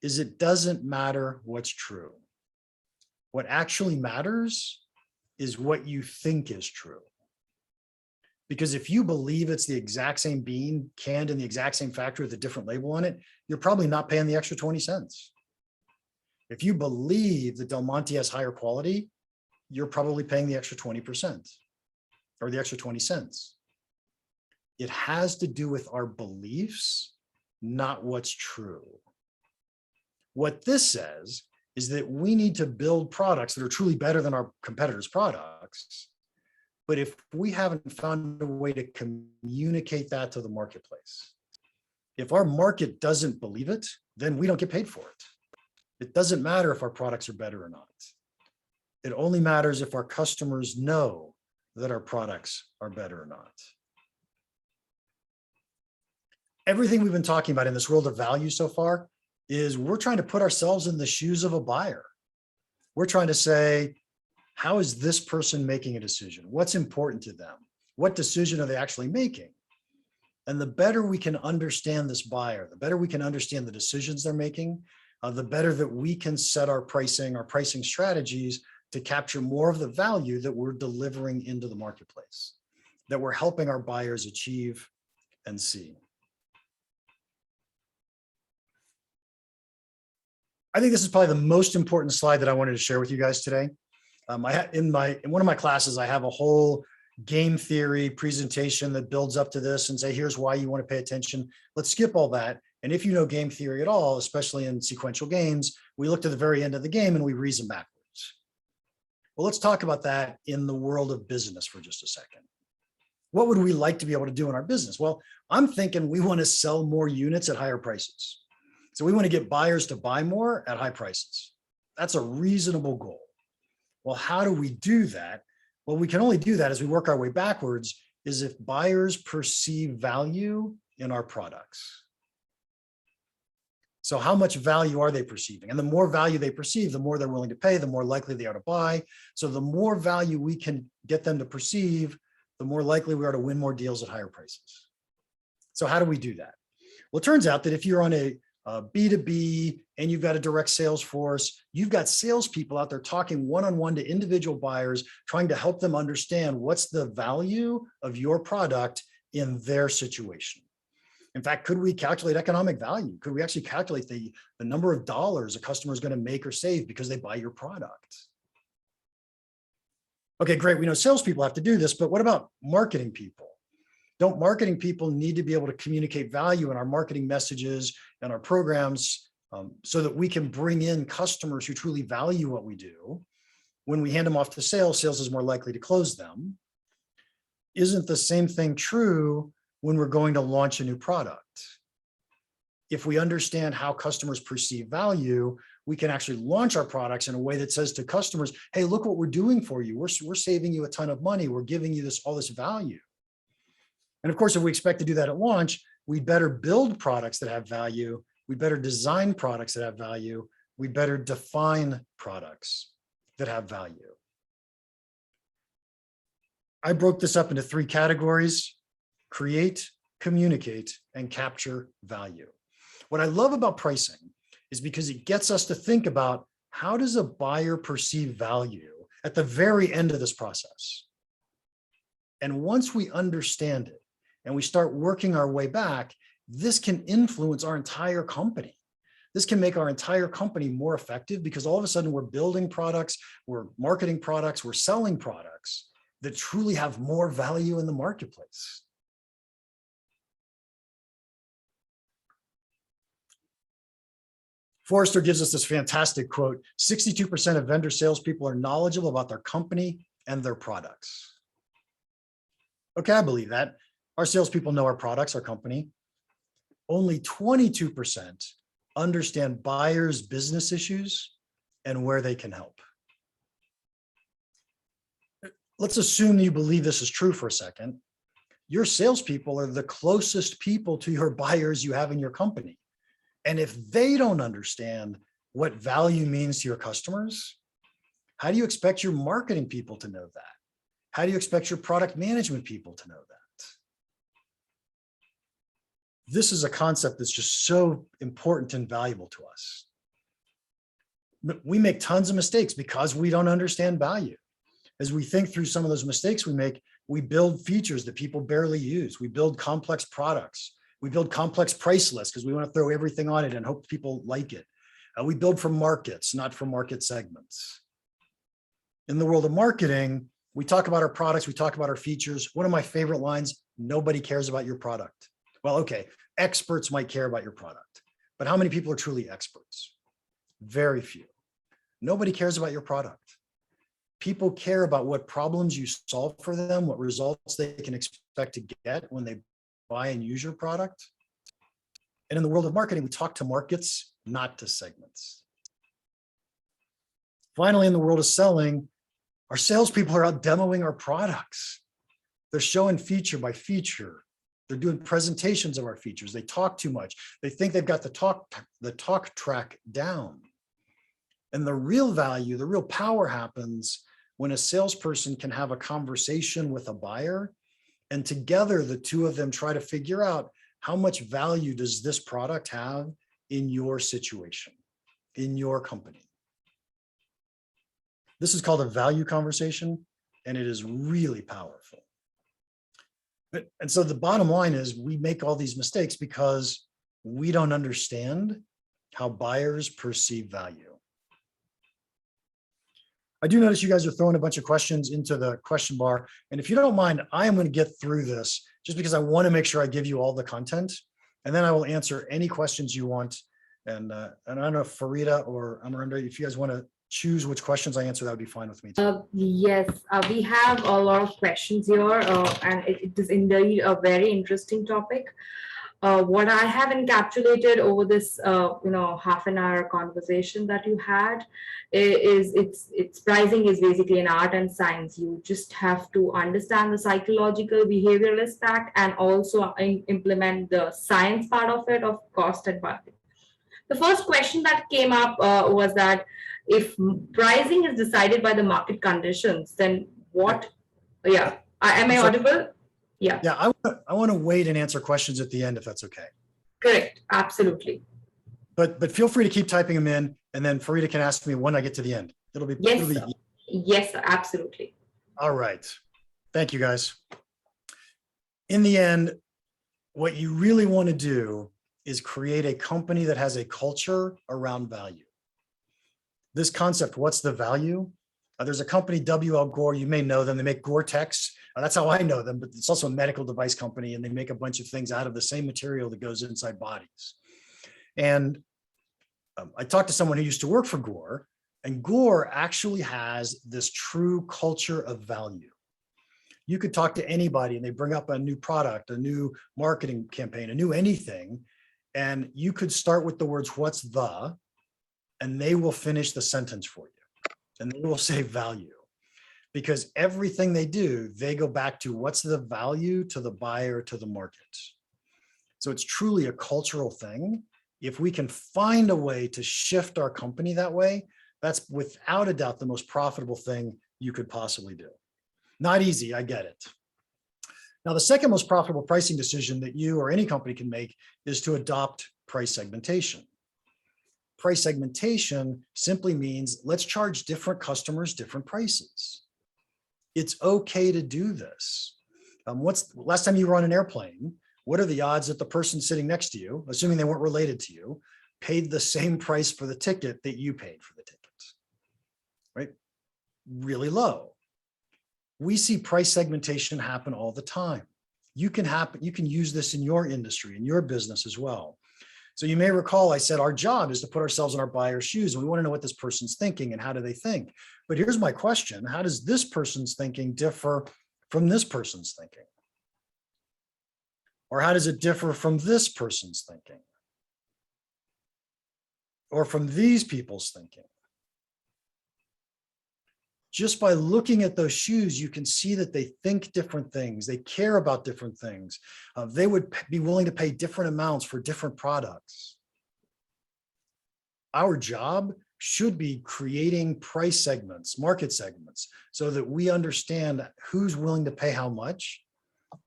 is it doesn't matter what's true. What actually matters is what you think is true. Because if you believe it's the exact same bean canned in the exact same factory with a different label on it, you're probably not paying the extra 20 cents. If you believe that Del Monte has higher quality, you're probably paying the extra 20% or the extra 20 cents. It has to do with our beliefs, not what's true. What this says is that we need to build products that are truly better than our competitors' products. But if we haven't found a way to communicate that to the marketplace, if our market doesn't believe it, then we don't get paid for it. It doesn't matter if our products are better or not. It only matters if our customers know that our products are better or not. Everything we've been talking about in this world of value so far is we're trying to put ourselves in the shoes of a buyer. We're trying to say, how is this person making a decision? What's important to them? What decision are they actually making? And the better we can understand this buyer, the better we can understand the decisions they're making, the better that we can set our pricing strategies to capture more of the value that we're delivering into the marketplace, that we're helping our buyers achieve and see. I think this is probably the most important slide that I wanted to share with you guys today. In one of my classes, I have a whole game theory presentation that builds up to this and say, here's why you want to pay attention. Let's skip all that. And if you know game theory at all, especially in sequential games, we look to the very end of the game and we reason backwards. Well, let's talk about that in the world of business for just a second. What would we like to be able to do in our business? Well, I'm thinking we want to sell more units at higher prices. So we want to get buyers to buy more at high prices. That's a reasonable goal. Well, how do we do that? Well, we can only do that as we work our way backwards, is if buyers perceive value in our products. So how much value are they perceiving? And the more value they perceive, the more they're willing to pay, the more likely they are to buy. So the more value we can get them to perceive, the more likely we are to win more deals at higher prices. So how do we do that? Well, it turns out that if you're on a B2B and you've got a direct sales force, you've got salespeople out there talking one-on-one to individual buyers, trying to help them understand what's the value of your product in their situation. In fact, could we calculate economic value? Could we actually calculate the number of dollars a customer is going to make or save because they buy your product? Okay, great. We know salespeople have to do this, but what about marketing people? Don't marketing people need to be able to communicate value in our marketing messages and our programs so that we can bring in customers who truly value what we do? When we hand them off to sales, sales is more likely to close them. Isn't the same thing true when we're going to launch a new product? If we understand how customers perceive value, we can actually launch our products in a way that says to customers, hey, look what we're doing for you. We're saving you a ton of money. We're giving you all this value. And of course, if we expect to do that at launch, we'd better build products that have value. We'd better design products that have value. We'd better define products that have value. I broke this up into 3 categories: create, communicate, and capture value. What I love about pricing is because it gets us to think about, how does a buyer perceive value at the very end of this process? And once we understand it and we start working our way back, this can influence our entire company. This can make our entire company more effective, because all of a sudden we're building products, we're marketing products, we're selling products that truly have more value in the marketplace. Forrester gives us this fantastic quote: 62% of vendor salespeople are knowledgeable about their company and their products. Okay, I believe that. Our salespeople know our products, our company. Only 22% understand buyers' business issues and where they can help. Let's assume you believe this is true for a second. Your salespeople are the closest people to your buyers you have in your company. And if they don't understand what value means to your customers, how do you expect your marketing people to know that? How do you expect your product management people to know that? This is a concept that's just so important and valuable to us. But we make tons of mistakes because we don't understand value. As we think through some of those mistakes we make, we build features that people barely use. We build complex products. We build complex price lists because we want to throw everything on it and hope people like it. We build for markets, not for market segments. In the world of marketing, we talk about our products, we talk about our features. One of my favorite lines: nobody cares about your product. Well, okay, experts might care about your product, but how many people are truly experts? Very few. Nobody cares about your product. People care about what problems you solve for them, what results they can expect to get when they buy and use your product. And in the world of marketing, we talk to markets, not to segments. Finally, in the world of selling, our salespeople are out demoing our products. They're showing feature by feature. They're doing presentations of our features. They talk too much. They think they've got the talk track down. And the real value, the real power happens when a salesperson can have a conversation with a buyer, and together the two of them try to figure out, how much value does this product have in your situation, in your company? This is called a value conversation, and it is really powerful. And so the bottom line is, we make all these mistakes because we don't understand how buyers perceive value. I do notice you guys are throwing a bunch of questions into the question bar. And if you don't mind, I am going to get through this just because I want to make sure I give you all the content. And then I will answer any questions you want. And I don't know if Farida or Amaranda, if you guys want to choose which questions I answer, that would be fine with me too. Yes, we have a lot of questions here, and it is indeed a very interesting topic. What I have encapsulated over this, half an hour conversation that you had is it's pricing is basically an art and science. You just have to understand the psychological behavioral aspect and also implement the science part of it of cost and budget. The first question that came up was that if pricing is decided by the market conditions, then what? Yeah, am I audible? Yeah. Yeah, I want to wait and answer questions at the end if that's okay. Correct. Absolutely. But feel free to keep typing them in, and then Farida can ask me when I get to the end. It'll be Sir. Yes, sir, absolutely. All right. Thank you, guys. In the end, what you really want to do is create a company that has a culture around value. This concept, what's the value? There's a company, W.L. Gore, you may know them. They make Gore-Tex. That's how I know them, but it's also a medical device company, and they make a bunch of things out of the same material that goes inside bodies. And I talked to someone who used to work for Gore, and Gore actually has this true culture of value. You could talk to anybody and they bring up a new product, a new marketing campaign, a new anything, and you could start with the words, what's the, and they will finish the sentence for you. And they will say value, because everything they do, they go back to what's the value to the buyer, to the market. So it's truly a cultural thing. If we can find a way to shift our company that way, that's without a doubt the most profitable thing you could possibly do. Not easy, I get it. Now, the second most profitable pricing decision that you or any company can make is to adopt price segmentation. Price segmentation simply means let's charge different customers different prices. It's okay to do this. What's last time you were on an airplane? What are the odds that the person sitting next to you, assuming they weren't related to you, paid the same price for the ticket that you paid for the ticket? Right? Really low. We see price segmentation happen all the time. You can use this in your industry, in your business as well. So you may recall I said our job is to put ourselves in our buyer's shoes, and we want to know what this person's thinking and how do they think. But here's my question: how does this person's thinking differ from this person's thinking? Or how does it differ from this person's thinking? Or from these people's thinking? Just by looking at those shoes, you can see that they think different things. They care about different things. They would be willing to pay different amounts for different products. Our job should be creating price segments, market segments, so that we understand who's willing to pay how much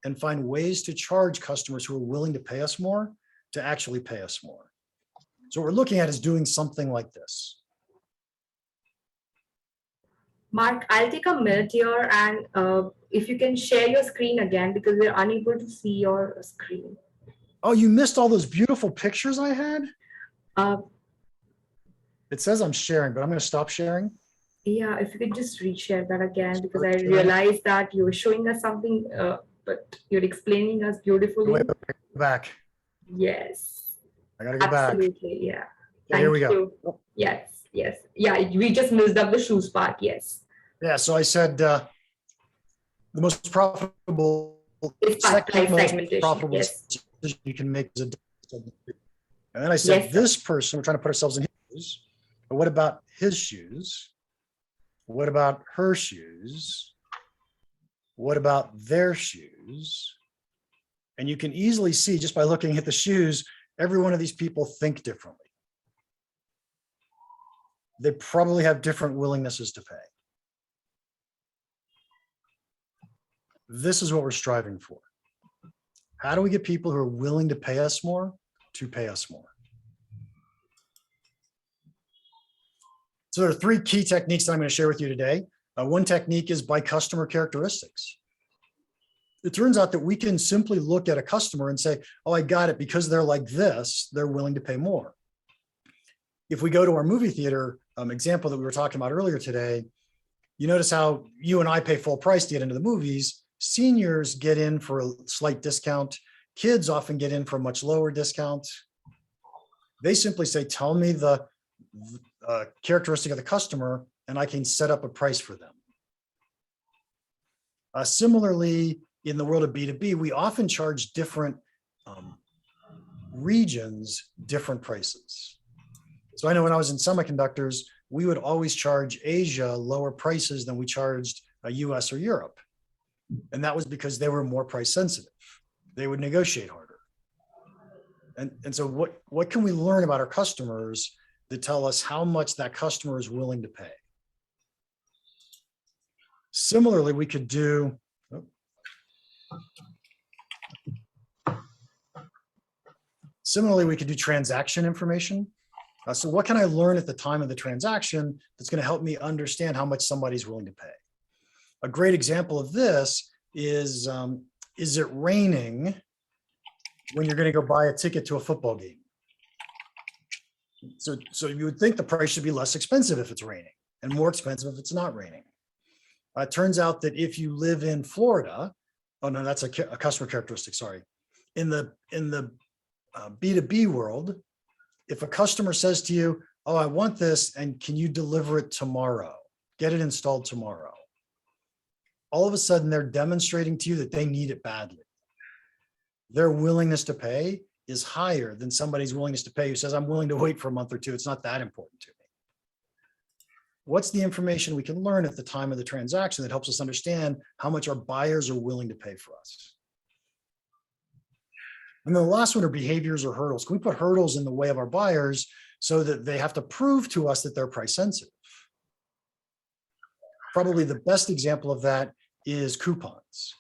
and find ways to charge customers who are willing to pay us more to actually pay us more. So what we're looking at is doing something like this. Mark, I'll take a minute here, and if you can share your screen again, because we're unable to see your screen. Oh, you missed all those beautiful pictures I had? It says I'm sharing, but I'm going to stop sharing. Yeah, if you could just reshare that again, because I realized that you were showing us something, but you're explaining us beautifully. Wait, back. Yes. I got to go back. Absolutely, yeah. Okay, here we go. Yes. Yes. Yeah, we just missed up the shoes part. Yes. Yeah. So I said the most profitable, second most profitable decision you can make is a. And then I said, this person, we're trying to put ourselves in his shoes. But what about his shoes? What about her shoes? What about their shoes? And you can easily see just by looking at the shoes, every one of these people think differently. They probably have different willingnesses to pay. This is what we're striving for. How do we get people who are willing to pay us more to pay us more? So there are three key techniques that I'm going to share with you today. One technique is by customer characteristics. It turns out that we can simply look at a customer and say, oh, I got it, because they're like this, they're willing to pay more. If we go to our movie theater example that we were talking about earlier today, You notice how you and I pay full price to get into the movies. Seniors get in for a slight discount. Kids often get in for a much lower discount. They simply say, tell me the characteristic of the customer, and I can set up a price for them. Similarly, in the world of B2B, we often charge different regions different prices. So I know when I was in semiconductors, we would always charge Asia lower prices than we charged US or Europe. And that was because they were more price sensitive. They would negotiate harder. And so what can we learn about our customers that tell us how much that customer is willing to pay? Similarly, we could do, transaction information. So what can I learn at the time of the transaction that's going to help me understand how much somebody's willing to pay? A great example of this is it raining when you're going to go buy a ticket to a football game? So you would think the price should be less expensive if it's raining and more expensive if it's not raining. It turns out that if you live in Florida, oh no, that's a customer characteristic, sorry. In the B2B world, if a customer says to you, oh, I want this, and can you deliver it tomorrow? Get it installed tomorrow. All of a sudden, they're demonstrating to you that they need it badly. Their willingness to pay is higher than somebody's willingness to pay who says, I'm willing to wait for a month or two. It's not that important to me. What's the information we can learn at the time of the transaction that helps us understand how much our buyers are willing to pay for us? And then the last one are behaviors or hurdles. Can we put hurdles in the way of our buyers so that they have to prove to us that they're price sensitive? Probably the best example of that is coupons.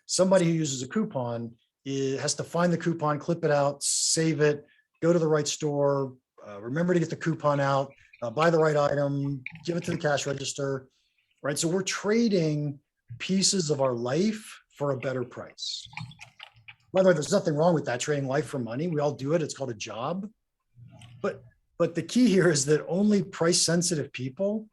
Somebody who uses a coupon has to find the coupon, clip it out, save it, go to the right store, remember to get the coupon out, buy the right item, give it to the cash register, right? So we're trading pieces of our life for a better price. By the way, there's nothing wrong with that, trading life for money. We all do it. It's called a job. But the key here is that only price sensitive people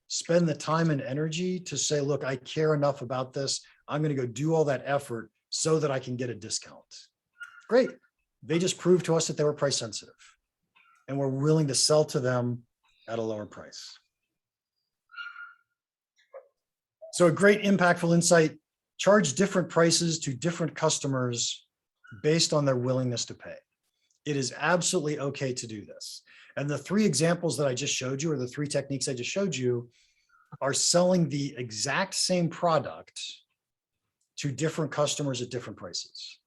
spend the time and energy to say, look, I care enough about this. I'm going to go do all that effort so that I can get a discount. Great. They just proved to us that they were price sensitive and we're willing to sell to them at a lower price. So a great impactful insight, charge different prices to different customers based on their willingness to pay. It is absolutely okay to do this. And the three examples that I just showed you, or the three techniques I just showed you, are selling the exact same product to different customers at different prices.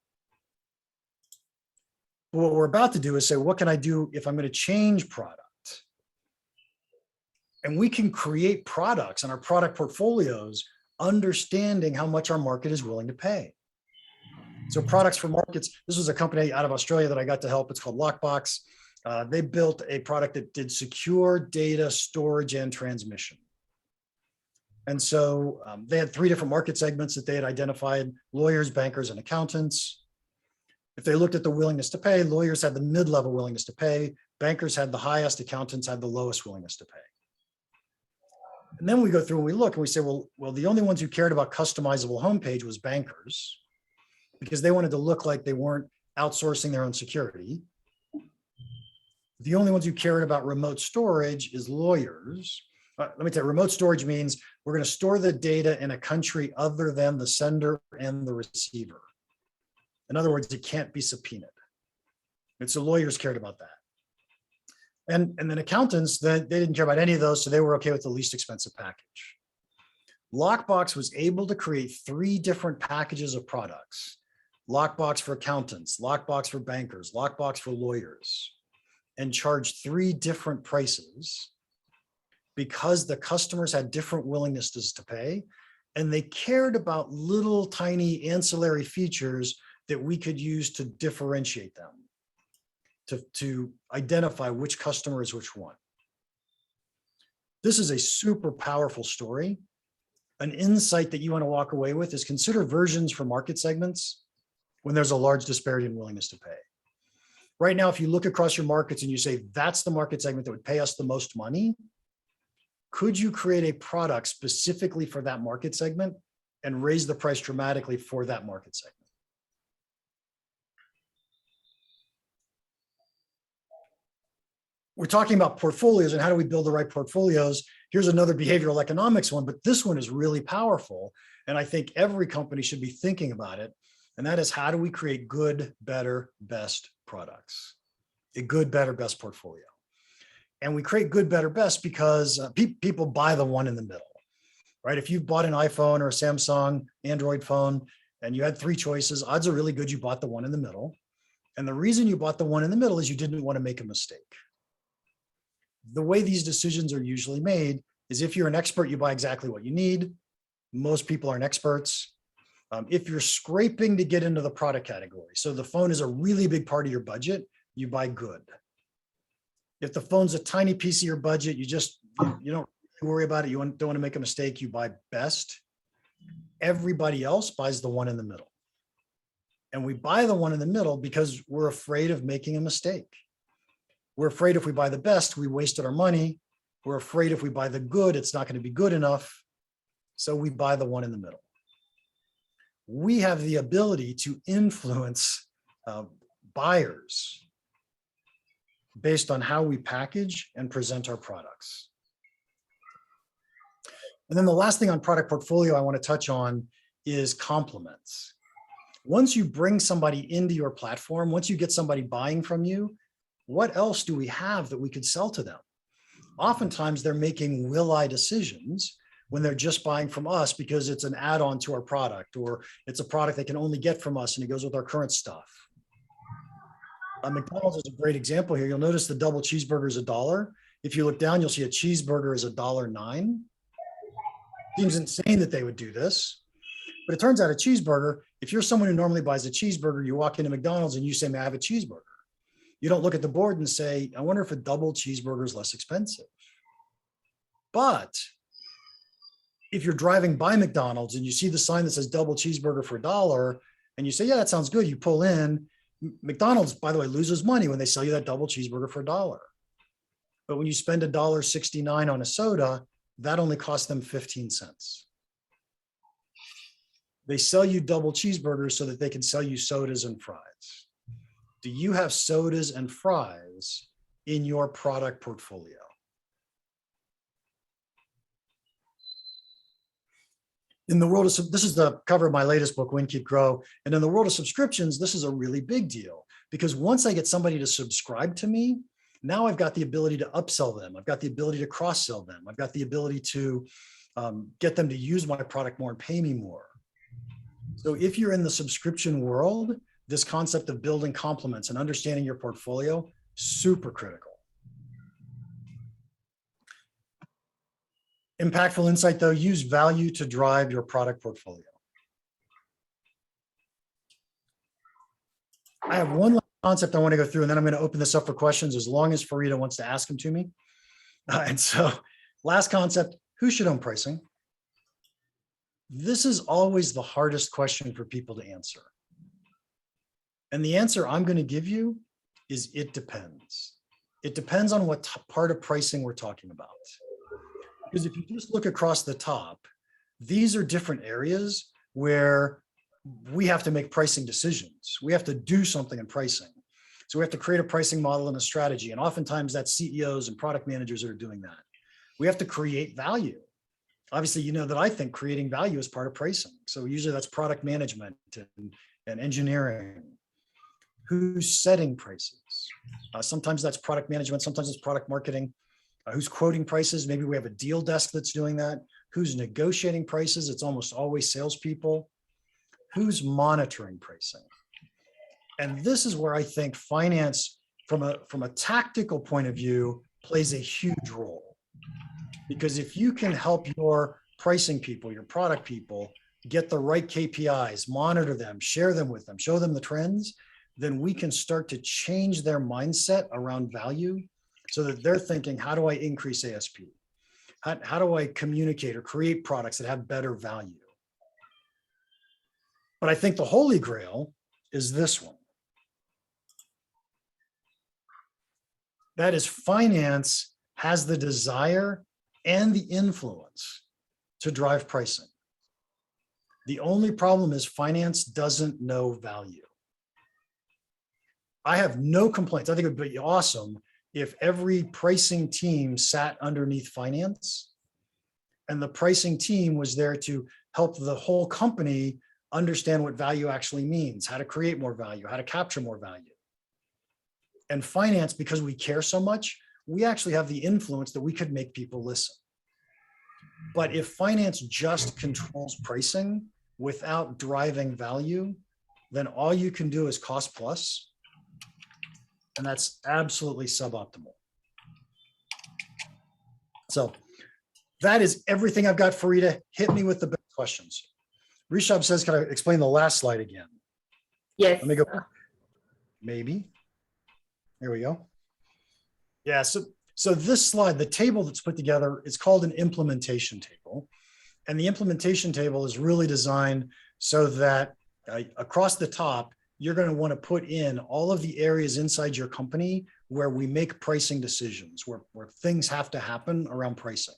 But what we're about to do is say, what can I do if I'm going to change product? And we can create products in our product portfolios, understanding how much our market is willing to pay. So products for markets, this was a company out of Australia that I got to help. It's called Lockbox. They built a product that did secure data storage and transmission. And so they had three different market segments that they had identified: lawyers, bankers, and accountants. If they looked at the willingness to pay, lawyers had the mid-level willingness to pay, bankers had the highest, accountants had the lowest willingness to pay. And then we go through and we look and we say, well, the only ones who cared about customizable homepage was bankers, because they wanted to look like they weren't outsourcing their own security. The only ones who cared about remote storage is lawyers. Let me tell you, remote storage means we're going to store the data in a country other than the sender and the receiver. In other words, it can't be subpoenaed. And so lawyers cared about that. And then accountants, they didn't care about any of those, so they were okay with the least expensive package. Lockbox was able to create three different packages of products: Lockbox for accountants, Lockbox for bankers, Lockbox for lawyers, and charge three different prices because the customers had different willingnesses to pay, and they cared about little tiny ancillary features that we could use to differentiate them, to identify which customer is which one. This is a super powerful story. An insight that you want to walk away with is consider versions for market segments when there's a large disparity in willingness to pay. Right now, if you look across your markets and you say, that's the market segment that would pay us the most money, Could you create a product specifically for that market segment and raise the price dramatically for that market segment? We're talking about portfolios and how do we build the right portfolios. Here's another behavioral economics one, but this one is really powerful. And I think every company should be thinking about it. And that is, how do we create good, better, best products? A good, better, best portfolio. And we create good, better, best because people buy the one in the middle, right? If you've bought an iPhone or a Samsung Android phone and you had 3 choices, odds are really good you bought the one in the middle. And the reason you bought the one in the middle is you didn't want to make a mistake. The way these decisions are usually made is, if you're an expert, you buy exactly what you need. Most people aren't experts. If you're scraping to get into the product category, so the phone is a really big part of your budget, you buy good. If the phone's a tiny piece of your budget, you don't worry about it, you don't want to make a mistake, you buy best. Everybody else buys the one in the middle. And we buy the one in the middle because we're afraid of making a mistake. We're afraid if we buy the best, we wasted our money. We're afraid if we buy the good, it's not going to be good enough. So we buy the one in the middle. We have the ability to influence buyers based on how we package and present our products. And then the last thing on product portfolio I want to touch on is compliments. Once you bring somebody into your platform, once you get somebody buying from you, what else do we have that we could sell to them? Oftentimes they're making will-I decisions when they're just buying from us because it's an add-on to our product, or it's a product they can only get from us and it goes with our current stuff. McDonald's is a great example here. You'll notice the double cheeseburger is $1. If you look down, you'll see a cheeseburger is $1.09. Seems insane that they would do this, but it turns out a cheeseburger, if you're someone who normally buys a cheeseburger, you walk into McDonald's and you say, may I have a cheeseburger? You don't look at the board and say, I wonder if a double cheeseburger is less expensive. But if you're driving by McDonald's and you see the sign that says double cheeseburger for $1, and you say, yeah, that sounds good, you pull in. McDonald's, by the way, loses money when they sell you that double cheeseburger for $1. But when you spend $1.69 on a soda, that only costs them 15 cents. They sell you double cheeseburgers so that they can sell you sodas and fries. Do you have sodas and fries in your product portfolio? In the world of, this is the cover of my latest book, Win, Keep, Grow. And in the world of subscriptions, this is a really big deal, because once I get somebody to subscribe to me, now I've got the ability to upsell them. I've got the ability to cross-sell them. I've got the ability to get them to use my product more and pay me more. So if you're in the subscription world, this concept of building complements and understanding your portfolio, super critical. Impactful insight though, use value to drive your product portfolio. I have one last concept I want to go through, and then I'm going to open this up for questions as long as Farida wants to ask them to me. And so last concept, who should own pricing? This is always the hardest question for people to answer. And the answer I'm going to give you is it depends. It depends on what part of pricing we're talking about. Because if you just look across the top, these are different areas where we have to make pricing decisions. We have to do something in pricing. So we have to create a pricing model and a strategy. And oftentimes that's CEOs and product managers that are doing that. We have to create value. Obviously, you know that I think creating value is part of pricing. So usually that's product management and engineering. Who's setting prices? Sometimes that's product management. Sometimes it's product marketing. Who's quoting prices? Maybe we have a deal desk that's doing that. Who's negotiating prices? It's almost always salespeople. Who's monitoring pricing? And this is where I think finance, from a tactical point of view, plays a huge role. Because if you can help your pricing people, your product people, get the right KPIs, monitor them, share them with them, show them the trends, then we can start to change their mindset around value so that they're thinking, how do I increase ASP? How do I communicate or create products that have better value? But I think the holy grail is this one. That is, finance has the desire and the influence to drive pricing. The only problem is finance doesn't know value. I have no complaints. I think it would be awesome if every pricing team sat underneath finance and the pricing team was there to help the whole company understand what value actually means, how to create more value, how to capture more value. And finance, because we care so much, we actually have the influence that we could make people listen. But if finance just controls pricing without driving value, then all you can do is cost plus. And that's absolutely suboptimal. So that is everything I've got for Rita. Hit me with the best questions. Rishabh says, can I explain the last slide again? Yes. Let me go. Maybe. There we go. Yeah, so this slide, the table that's put together, is called an implementation table. And the implementation table is really designed so that across the top, you're going to want to put in all of the areas inside your company where we make pricing decisions, where things have to happen around pricing.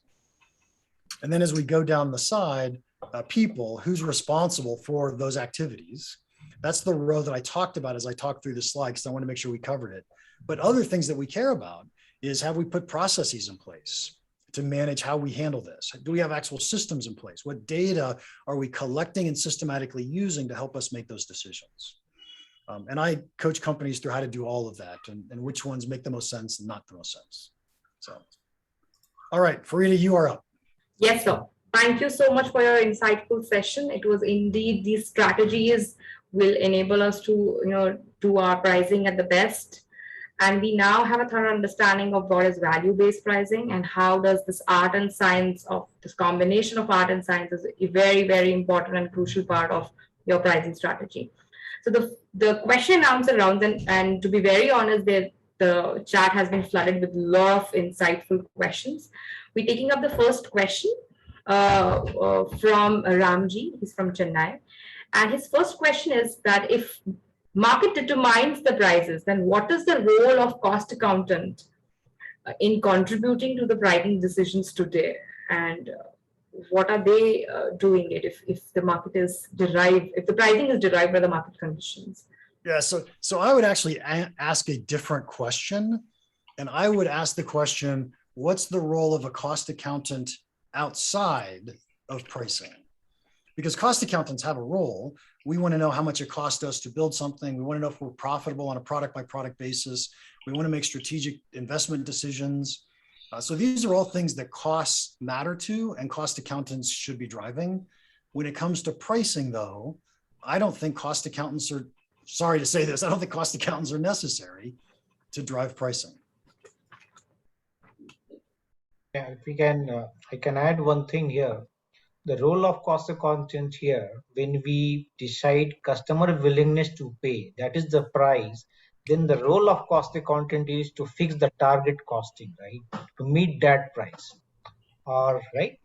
And then as we go down the side, people, who's responsible for those activities. That's the row that I talked about as I talked through the slide, because I want to make sure we covered it. But other things that we care about is, have we put processes in place to manage how we handle this? Do we have actual systems in place? What data are we collecting and systematically using to help us make those decisions? And I coach companies through how to do all of that and which ones make the most sense and not the most sense. So, all right, Farida, you are up. Yes, sir. Thank you so much for your insightful session. It was indeed, these strategies will enable us to, do our pricing at the best. And we now have a thorough understanding of what is value-based pricing and how does this art and science of this combination of art and science is a very, very important and crucial part of your pricing strategy. So the question and answer rounds, and to be very honest, the chat has been flooded with a lot of insightful questions. We're taking up the first question from Ramji. He's from Chennai. And his first question is that if market determines the prices, then what is the role of cost accountant in contributing to the pricing decisions today? And what are they doing it if the market is derived, if the pricing is derived by the market conditions? Yeah, so I would actually ask a different question. And I would ask the question, what's the role of a cost accountant outside of pricing? Because cost accountants have a role. We want to know how much it costs us to build something. We want to know if we're profitable on a product by product basis. We want to make strategic investment decisions. So these are all things that costs matter to and cost accountants should be driving. When it comes to pricing though, I don't think cost accountants are, sorry to say this, I don't think cost accountants are necessary to drive pricing. Yeah, if we can, I can add one thing here. The role of cost accountant here, when we decide customer willingness to pay, that is the price, then the role of cost accountant is to fix the target costing, right? To meet that price. All right.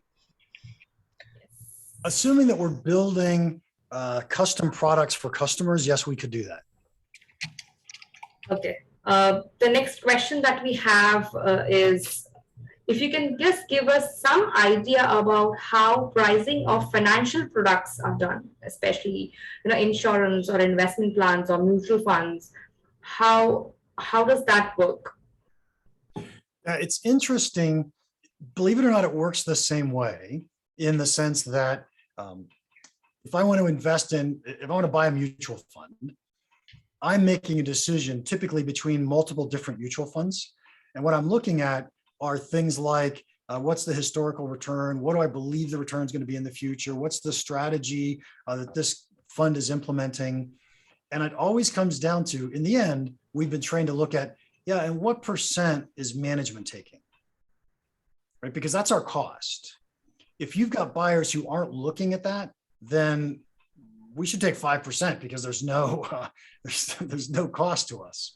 Assuming that we're building custom products for customers, yes, we could do that. Okay. The next question that we have is, if you can just give us some idea about how pricing of financial products are done, especially insurance or investment plans or mutual funds, how does that work? It's interesting. Believe it or not, it works the same way in the sense that if I want to invest in, if I want to buy a mutual fund, I'm making a decision typically between multiple different mutual funds. And what I'm looking at are things like, what's the historical return? What do I believe the return is going to be in the future? What's the strategy that this fund is implementing? And it always comes down to, in the end, we've been trained to look at, yeah, and what percent is management taking, right? Because that's our cost. If you've got buyers who aren't looking at that, then we should take 5% because there's no there's no cost to us.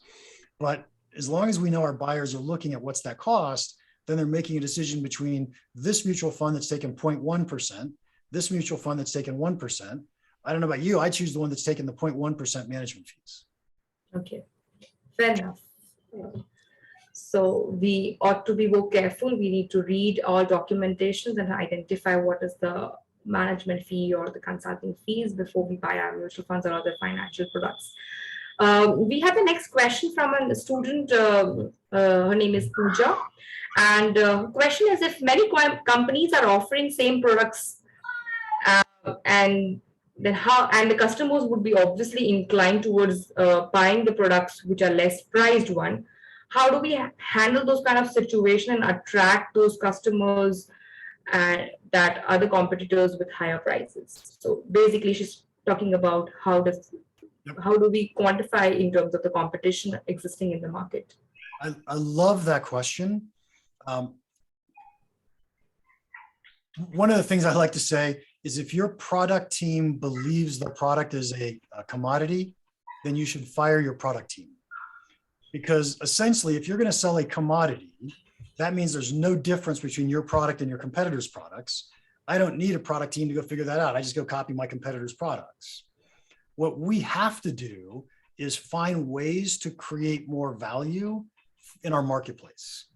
But as long as we know our buyers are looking at what's that cost, then they're making a decision between this mutual fund that's taken 0.1%, this mutual fund that's taken 1%. I don't know about you, I choose the one that's taken the 0.1% management fees. Okay, fair enough. So we ought to be more careful. We need to read all documentations and identify what is the management fee or the consulting fees before we buy our mutual funds or other financial products. We have the next question from a student. Her name is Pooja. And question is, if many companies are offering same products, and then how, and the customers would be obviously inclined towards buying the products which are less priced one, how do we handle those kind of situation and attract those customers and that other competitors with higher prices? So basically she's talking about how do we quantify in terms of the competition existing in the market? I love that question. One of the things I like to say is if your product team believes the product is a commodity, then you should fire your product team. Because essentially, if you're going to sell a commodity, that means there's no difference between your product and your competitors' products. I don't need a product team to go figure that out. I just go copy my competitors' products. What we have to do is find ways to create more value in our marketplace.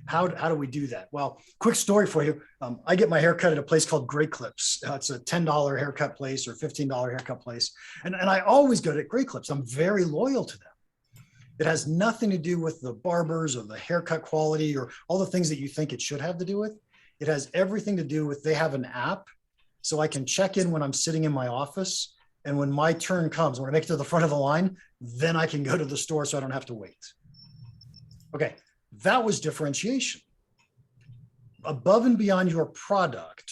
How do we do that? Well, quick story for you. I get my haircut at a place called Great Clips. It's a $10 haircut place or $15 haircut place. And I always go to Great Clips. I'm very loyal to them. It has nothing to do with the barbers or the haircut quality or all the things that you think it should have to do with. It has everything to do with, they have an app so I can check in when I'm sitting in my office. And when my turn comes, when I make it to the front of the line, then I can go to the store so I don't have to wait. Okay. That was differentiation. Above and beyond your product,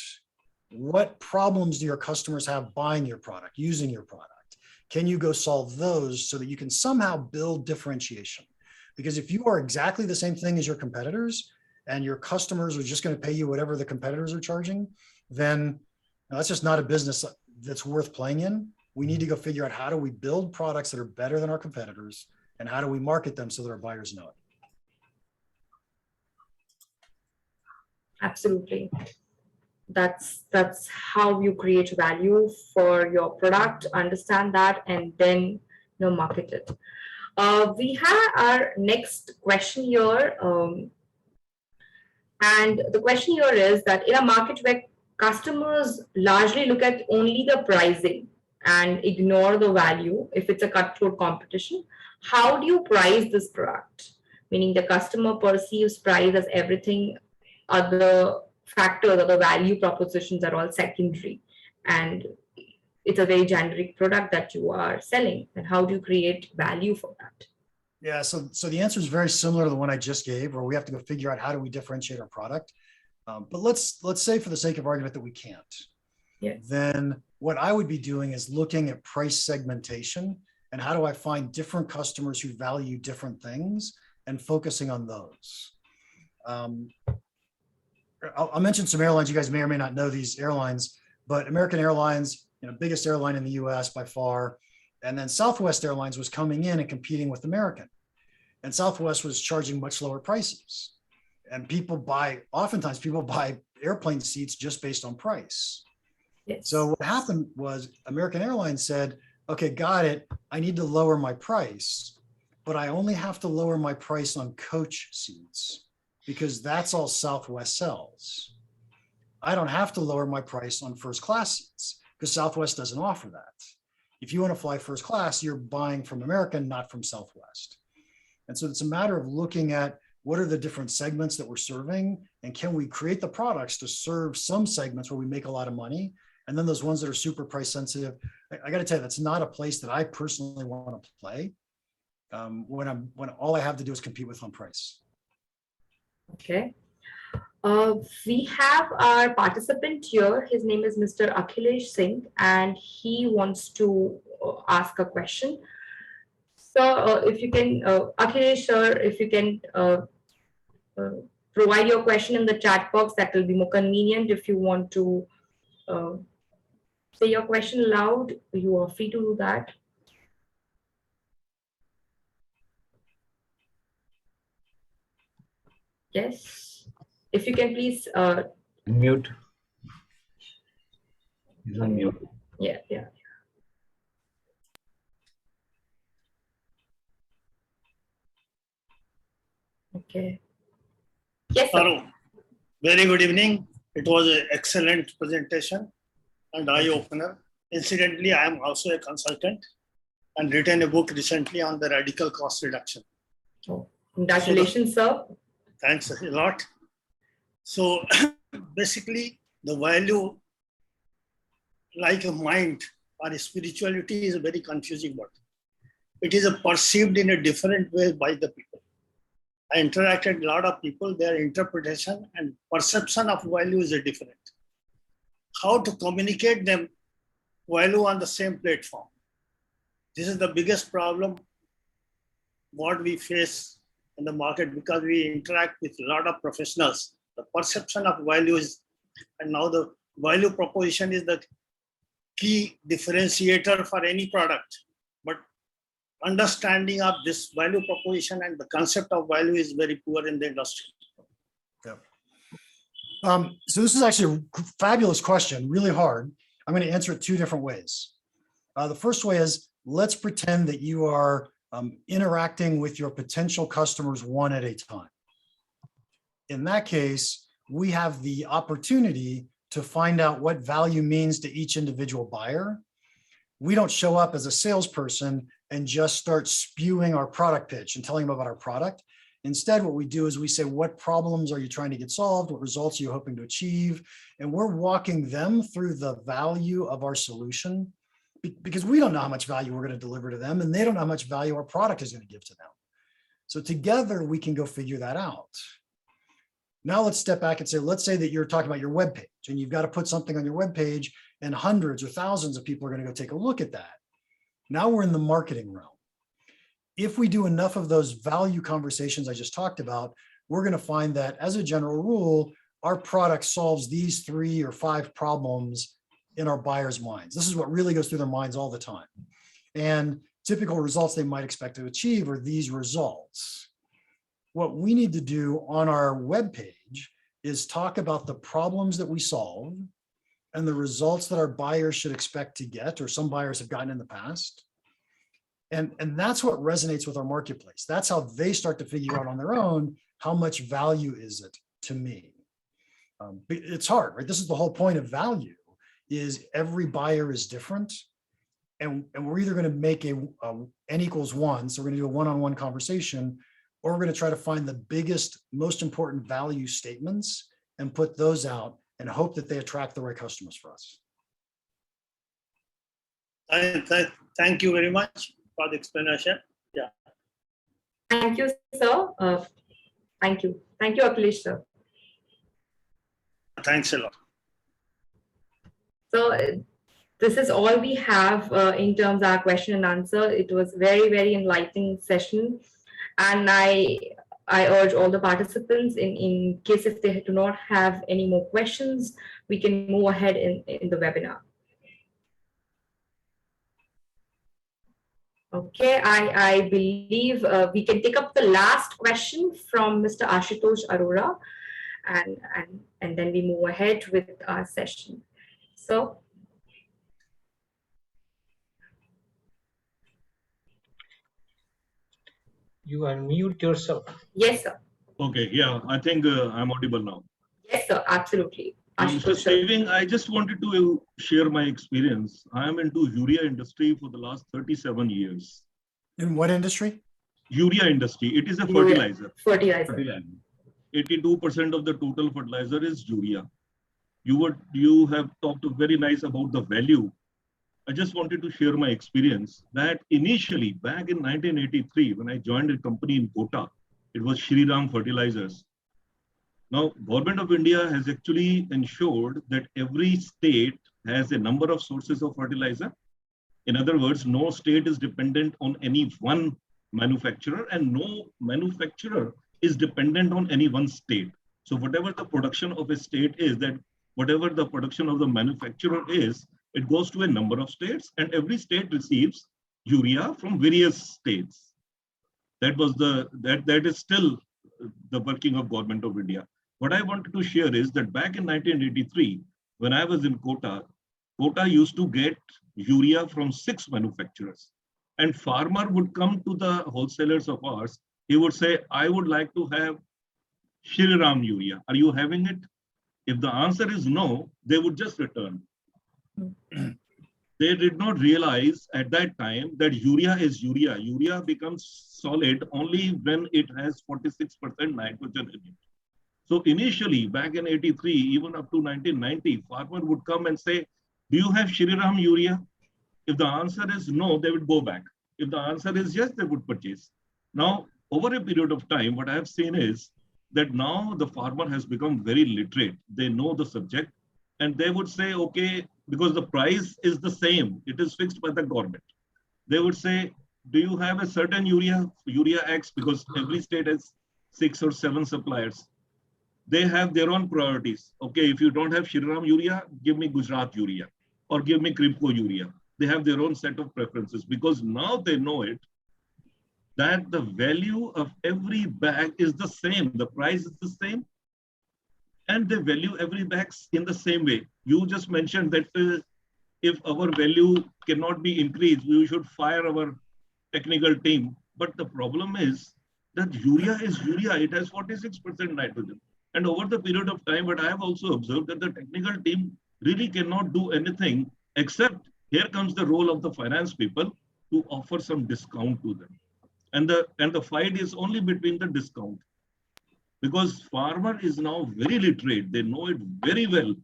what problems do your customers have buying your product, using your product? Can you go solve those so that you can somehow build differentiation? Because if you are exactly the same thing as your competitors and your customers are just going to pay you whatever the competitors are charging, then that's just not a business that's worth playing in. We need to go figure out how do we build products that are better than our competitors and how do we market them so that our buyers know it. Absolutely. That's how you create value for your product, understand that, and then market it. We have our next question here. And the question here is that in a market where customers largely look at only the pricing and ignore the value, if it's a cutthroat competition, how do you price this product? Meaning the customer perceives price as everything, other factors, other value propositions are all secondary, and it's a very generic product that you are selling. And how do you create value for that? Yeah, so the answer is very similar to the one I just gave, where we have to go figure out how do we differentiate our product. But let's say for the sake of argument that we can't. Yeah. Then what I would be doing is looking at price segmentation and how do I find different customers who value different things and focusing on those. I'll mention some airlines. You guys may or may not know these airlines, but American Airlines, biggest airline in the US by far. And then Southwest Airlines was coming in and competing with American. And Southwest was charging much lower prices. And oftentimes people buy airplane seats just based on price. Yes. So what happened was American Airlines said, okay, got it. I need to lower my price, but I only have to lower my price on coach seats because that's all Southwest sells. I don't have to lower my price on first class seats because Southwest doesn't offer that. If you want to fly first class, you're buying from American, not from Southwest. And so it's a matter of looking at what are the different segments that we're serving, and can we create the products to serve some segments where we make a lot of money, and then those ones that are super price sensitive. I got to tell you, that's not a place that I personally want to play when all I have to do is compete with on price. Okay. We have our participant here. His name is Mr. Akhilesh Singh, and he wants to ask a question. So if you can, Akhilesh, sir, if you can provide your question in the chat box, that will be more convenient. If you want to say your question loud, you are free to do that. Yes. If you can please Mute. He's on mute. Yeah. Okay. Okay. Yes, sir. Hello. Very good evening. It was an excellent presentation and eye-opener. Incidentally, I am also a consultant and written a book recently on the radical cost reduction. Oh, congratulations, sir. Thanks a lot. So basically, the value, like a mind or a spirituality, is a very confusing word. It is perceived in a different way by the people. I interacted with a lot of people, their interpretation and perception of value is different. How to communicate them value on the same platform? This is the biggest problem what we face in the market, because we interact with a lot of professionals. The perception of value is, and now the value proposition is the key differentiator for any product. But understanding of this value proposition and the concept of value is very poor in the industry. Yeah. So this is actually a fabulous question, really hard. I'm going to answer it two different ways. The first way is, let's pretend that you are interacting with your potential customers one at a time. In that case, we have the opportunity to find out what value means to each individual buyer. We don't show up as a salesperson and just start spewing our product pitch and telling them about our product. Instead, what we do is we say, what problems are you trying to get solved? What results are you hoping to achieve? And we're walking them through the value of our solution, because we don't know how much value we're going to deliver to them, and they don't know how much value our product is going to give to them. So together we can go figure that out. Now let's step back and say, let's say that you're talking about your web page and you've got to put something on your web page and hundreds or thousands of people are going to go take a look at that. Now we're in the marketing realm. If we do enough of those value conversations I just talked about, we're going to find that as a general rule, our product solves these 3 or 5 problems in our buyers' minds. This is what really goes through their minds all the time. And typical results they might expect to achieve are these results. What we need to do on our web page is talk about the problems that we solve and the results that our buyers should expect to get, or some buyers have gotten in the past. And that's what resonates with our marketplace. That's how they start to figure out on their own, how much value is it to me? It's hard, right? This is the whole point of value, is every buyer is different. And we're either going to make a n equals 1, so we're going to do a one-on-one conversation, or we're going to try to find the biggest, most important value statements and put those out and hope that they attract the right customers for us. Thank you very much for the explanation. Yeah. Thank you, sir. Thank you. Thank you, Akhilesh, sir. Thanks a lot. So this is all we have in terms of our question and answer. It was very, very enlightening session. And I urge all the participants, in case if they do not have any more questions, we can move ahead in the webinar. Okay, I believe we can take up the last question from Mr. Ashutosh Arora, and then we move ahead with our session. So, You unmute yourself. yes, sir. Okay, yeah, I think I'm audible now. Yes, sir, absolutely. Mr. Stiving, I just wanted to share my experience. I am into urea industry for the last 37 years. In what industry? Urea industry. It is a fertilizer. Fertilizer. 82% of the total fertilizer is urea. You have talked very nice about the value. I just wanted to share my experience that initially back in 1983, when I joined a company in Kota, it was Shri Ram Fertilizers. Now, Government of India has actually ensured that every state has a number of sources of fertilizer. In other words, no state is dependent on any one manufacturer, and no manufacturer is dependent on any one state. So whatever the production of a state is, that whatever the production of the manufacturer is, it goes to a number of states, and every state receives urea from various states. That is still the working of Government of India. What I wanted to share is that back in 1983, when I was in Kota, Kota used to get urea from 6 manufacturers, and farmer would come to the wholesalers of ours he would say, I would like to have Shriram urea. Are you having it? If the answer is no, they would just return. They did not realize at that time that urea is urea. Urea becomes solid only when it has 46% nitrogen in it. So initially, back in 83, even up to 1990, farmer would come and say, do you have Shriram urea? If the answer is no, they would go back. If the answer is yes, they would purchase. Now, over a period of time, what I have seen is that now the farmer has become very literate. They know the subject and they would say, okay, because the price is the same, it is fixed by the government. They would say, do you have a certain urea X, because every state has 6 or 7 suppliers. They have their own priorities. Okay, if you don't have Shriram urea, give me Gujarat urea or give me Crimco urea. They have their own set of preferences because now they know it, that the value of every bag is the same. The price is the same and they value every bag in the same way. You just mentioned that if our value cannot be increased, we should fire our technical team. But the problem is that urea is urea. It has 46% nitrogen. And over the period of time, what I have also observed that the technical team really cannot do anything except here comes the role of the finance people to offer some discount to them. And the fight is only between the discount. Because farmer is now very literate. They know it very well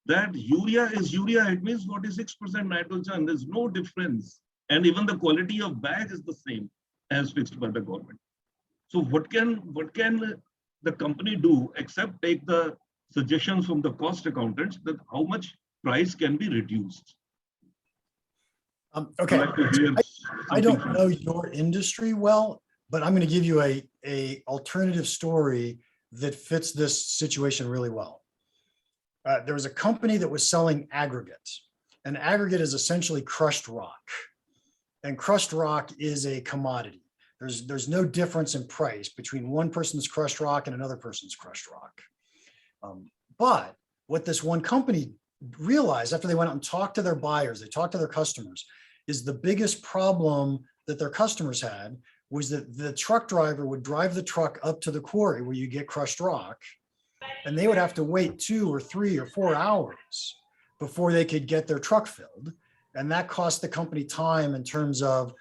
that urea is urea. It means 46% nitrogen. There's no difference. And even the quality of bag is the same as fixed by the government. So what can the company do except take the suggestions from the cost accountants that how much price can be reduced? Okay, I don't know your industry well, but I'm going to give you a alternative story that fits this situation really well. There was a company that was selling aggregate, and aggregate is essentially crushed rock, and crushed rock is a commodity. There's no difference in price between one person's crushed rock and another person's crushed rock. But what this one company realized after they went out and talked to their buyers, they talked to their customers, is the biggest problem that their customers had was that the truck driver would drive the truck up to the quarry where you get crushed rock, and they would have to wait 2 or 3 or 4 hours before they could get their truck filled. And that cost the company time in terms of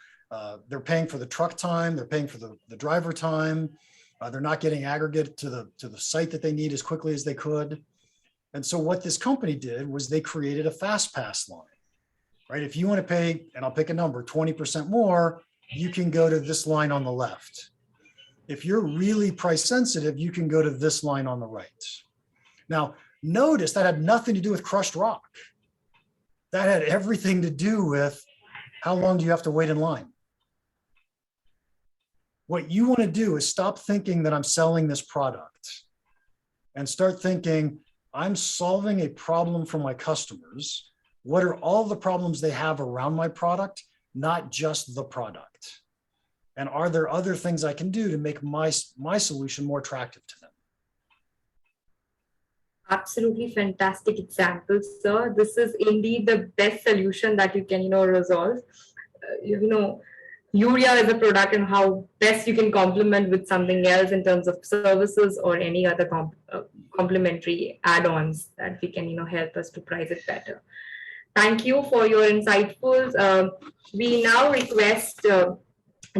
they're paying for the truck time, they're paying for the driver time, they're not getting aggregate to the site that they need as quickly as they could. And so what this company did was they created a fast pass line, right? If you want to pay, and I'll pick a number, 20% more, you can go to this line on the left. If you're really price sensitive, you can go to this line on the right. Now, notice that had nothing to do with crushed rock. That had everything to do with how long do you have to wait in line. What you want to do is stop thinking that I'm selling this product and start thinking, I'm solving a problem for my customers. What are all the problems they have around my product, not just the product? And are there other things I can do to make my solution more attractive to them? Absolutely fantastic example, sir. This is indeed the best solution that you can, resolve. Urea is a product and how best you can complement with something else in terms of services or any other complementary add-ons that we can, help us to price it better. Thank you for your insightfuls. We now request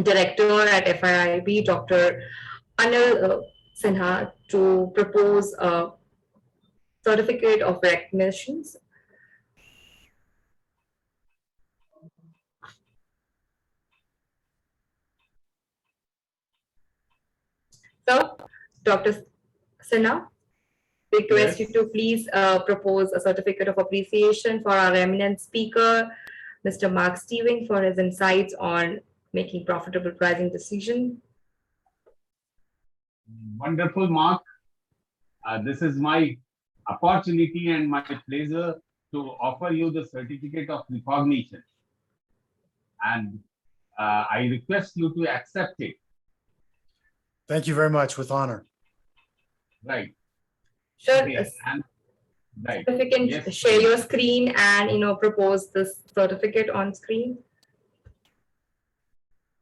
Director at FIIB, Dr. Anil Sinha, to propose a certificate of recognitions. So, Dr. Sinha, request you to please propose a certificate of appreciation for our eminent speaker, Mr. Mark Stiving, for his insights on making profitable pricing decision. Wonderful, Mark. This is my opportunity and my pleasure to offer you the certificate of recognition. And I request you to accept it. Thank you very much, with honor. Right. Sure. Okay. Right. If you can share your screen and propose this certificate on screen.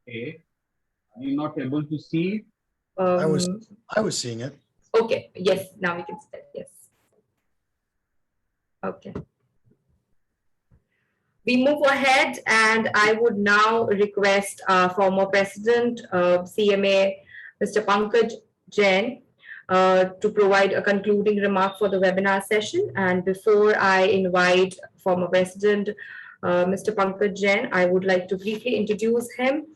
Okay. You're not able to see it? I was seeing it. Okay. Yes. Now we can see that. Yes. Okay. We move ahead, and I would now request our former president, CMA, Mr. Pankaj Jain, to provide a concluding remark for the webinar session. And before I invite former president, Mr. Pankaj Jain, I would like to briefly introduce him.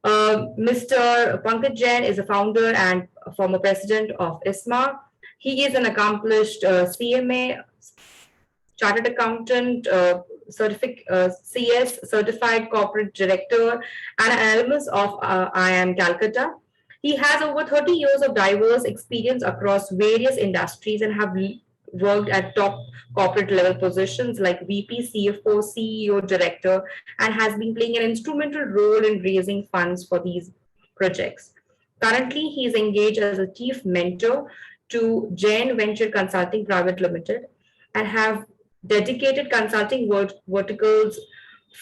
Mr. Pankaj Jain is a founder and former president of ISMA. He is an accomplished CMA, chartered accountant, CS, certified corporate director, and an alumnus of IIM Calcutta. He has over 30 years of diverse experience across various industries and have worked at top corporate level positions like VP, CFO, CEO, director, and has been playing an instrumental role in raising funds for these projects. Currently, he is engaged as a chief mentor to Jain Venture Consulting Private Limited and have dedicated consulting verticals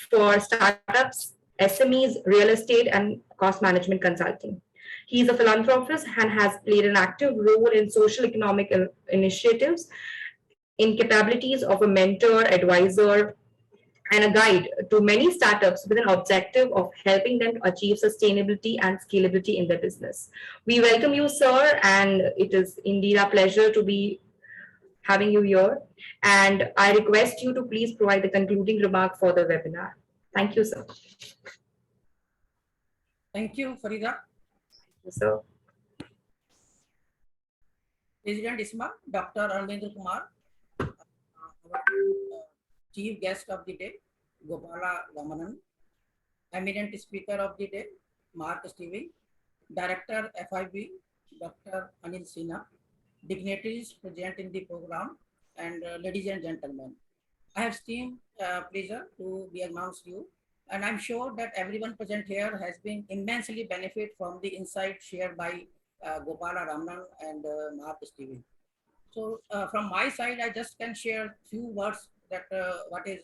for startups, SMEs, real estate, and cost management consulting. He is a philanthropist and has played an active role in social economic initiatives in capabilities of a mentor, advisor, and a guide to many startups with an objective of helping them to achieve sustainability and scalability in their business. We welcome you, sir, and it is indeed a pleasure to be having you here. And I request you to please provide the concluding remark for the webinar. Thank you, sir. Thank you, Farida. Yes, sir. President ISMA, Dr. Arvind Kumar, our chief guest of the day, Gopala Ramanan, eminent speaker of the day, Mark Stiving, Director FIB, Dr. Anil Sinha, dignitaries present in the program, and ladies and gentlemen. I have esteemed pleasure to be amongst you, and I'm sure that everyone present here has been immensely benefit from the insight shared by Gopala Ramanan and Mark Stiving. So from my side, I just can share few words that what is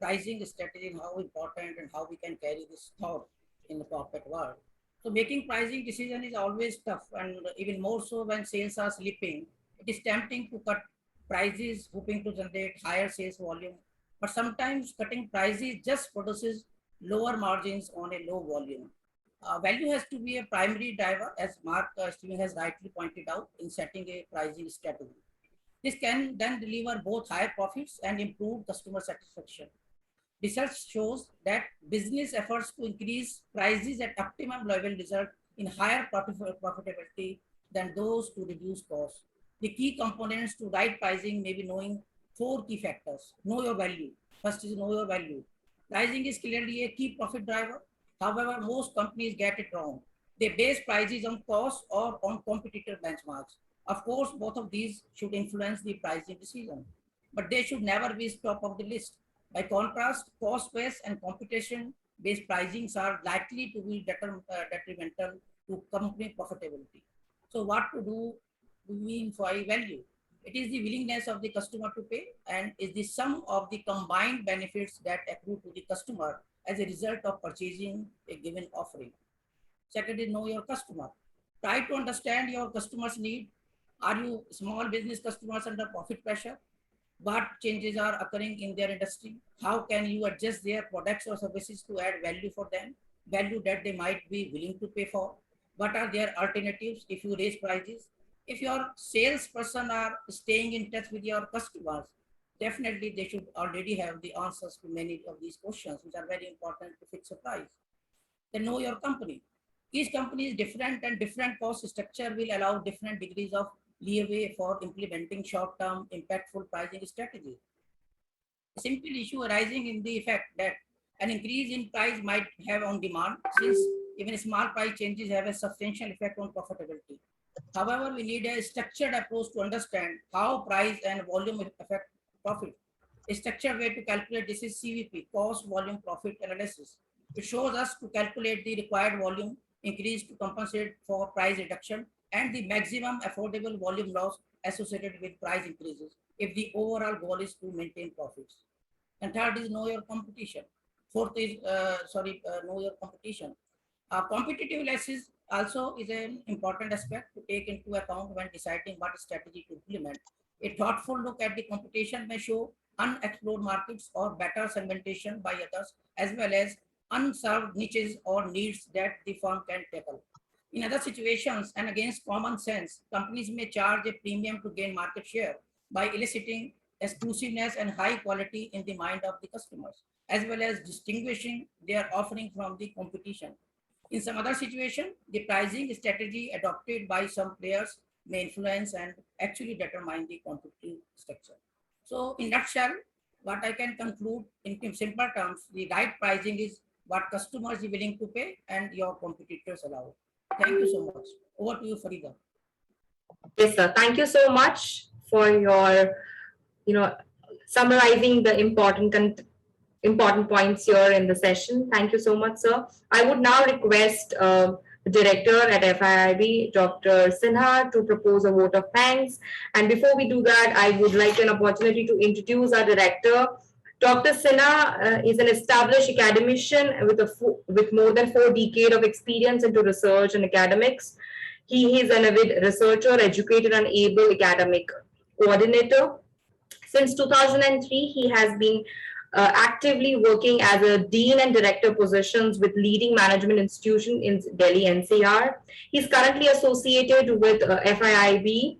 pricing strategy and how important and how we can carry this thought in the corporate world. So making pricing decision is always tough, and even more so when sales are slipping. It is tempting to cut prices, hoping to generate higher sales volume. But sometimes cutting prices just produces lower margins on a low volume. Value has to be a primary driver, as Mark Stiving has rightly pointed out, in setting a pricing strategy. This can then deliver both higher profits and improve customer satisfaction. Research shows that business efforts to increase prices at optimum level result in higher profitability than those to reduce costs. The key components to right pricing may be knowing four key factors. Know your value. First is know your value. Pricing is clearly a key profit driver. However, most companies get it wrong. They base prices on cost or on competitor benchmarks. Of course, both of these should influence the pricing decision, but they should never be top of the list. By contrast, cost-based and competition-based pricings are likely to be detrimental to company profitability. So what to do we mean by value? It is the willingness of the customer to pay and is the sum of the combined benefits that accrue to the customer as a result of purchasing a given offering. Second is know your customer. Try to understand your customer's need. Are you small business customers under profit pressure? What changes are occurring in their industry? How can you adjust their products or services to add value for them, value that they might be willing to pay for? What are their alternatives if you raise prices? If your salesperson are staying in touch with your customers, definitely they should already have the answers to many of these questions, which are very important to fix a price. Then know your company. Each company is different and different cost structure will allow different degrees of leeway for implementing short-term impactful pricing strategies. A simple issue arising in the effect that an increase in price might have on demand, since even small price changes have a substantial effect on profitability. However, we need a structured approach to understand how price and volume affect profit. A structured way to calculate this is CVP, cost volume profit analysis. It shows us to calculate the required volume increase to compensate for price reduction and the maximum affordable volume loss associated with price increases if the overall goal is to maintain profits. And third is know your competition. Fourth is, know your competition. Competitiveness is also is an important aspect to take into account when deciding what strategy to implement. A thoughtful look at the competition may show unexplored markets or better segmentation by others, as well as unserved niches or needs that the firm can tackle. In other situations, and against common sense, companies may charge a premium to gain market share by eliciting exclusiveness and high quality in the mind of the customers, as well as distinguishing their offering from the competition. In some other situation, the pricing strategy adopted by some players may influence and actually determine the competitive structure. So in nutshell, what I can conclude in simple terms, the right pricing is what customers are willing to pay and your competitors allow. Thank you so much. Over to you, Farida. Yes, sir. Thank you so much for your, you know, summarizing the important points here in the session. Thank you so much, sir. I would now request the director at FIIB, Dr. Sinha, to propose a vote of thanks. And before we do that, I would like an opportunity to introduce our director. Dr. Sinha is an established academician with more than 4 decades of experience into research and academics. He is an avid researcher, educator, and able academic coordinator. Since 2003, he has been actively working as a dean and director positions with leading management institution in Delhi NCR. He's currently associated with FIIB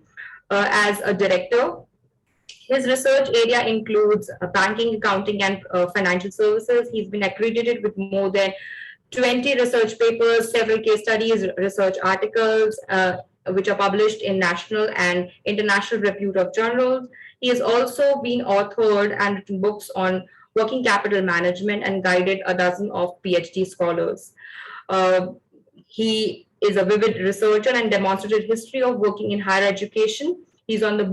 as a director. His research area includes banking, accounting, and financial services. He's been accredited with more than 20 research papers, several case studies, research articles, which are published in national and international repute journals. He has also been authored and written books on working capital management and guided a dozen of Ph.D. scholars. He is a vivid researcher and demonstrated history of working in higher education. He's on the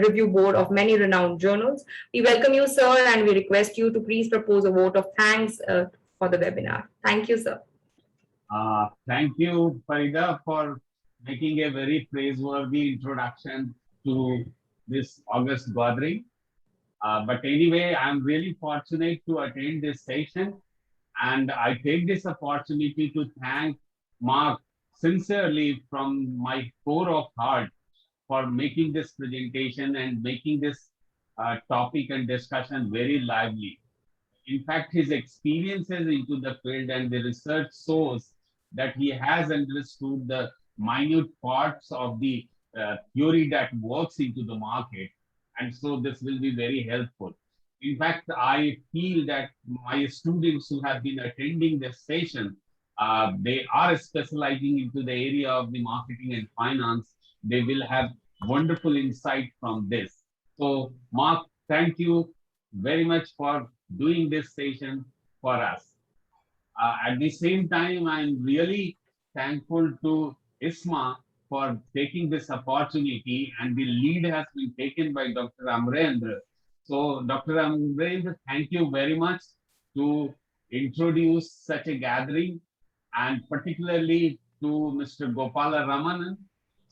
review board of many renowned journals. We welcome you, sir, and we request you to please propose a vote of thanks for the webinar. Thank you, sir. Thank you, Farida, for making a very praiseworthy introduction to this August gathering. But anyway, I'm really fortunate to attend this session, and I take this opportunity to thank Mark sincerely from my core of heart for making this presentation and making this topic and discussion very lively. In fact, his experiences into the field and the research shows that he has understood the minute parts of the theory that works into the market. And so this will be very helpful. In fact, I feel that my students who have been attending this session, they are specializing into the area of the marketing and finance. They will have wonderful insight from this. So Mark, thank you very much for doing this session for us. At the same time, I'm really thankful to ISMA for taking this opportunity, and the lead has been taken by Dr. Amrendra. So Dr. Amrendra, thank you very much to introduce such a gathering, and particularly to Mr. Gopala Ramanan,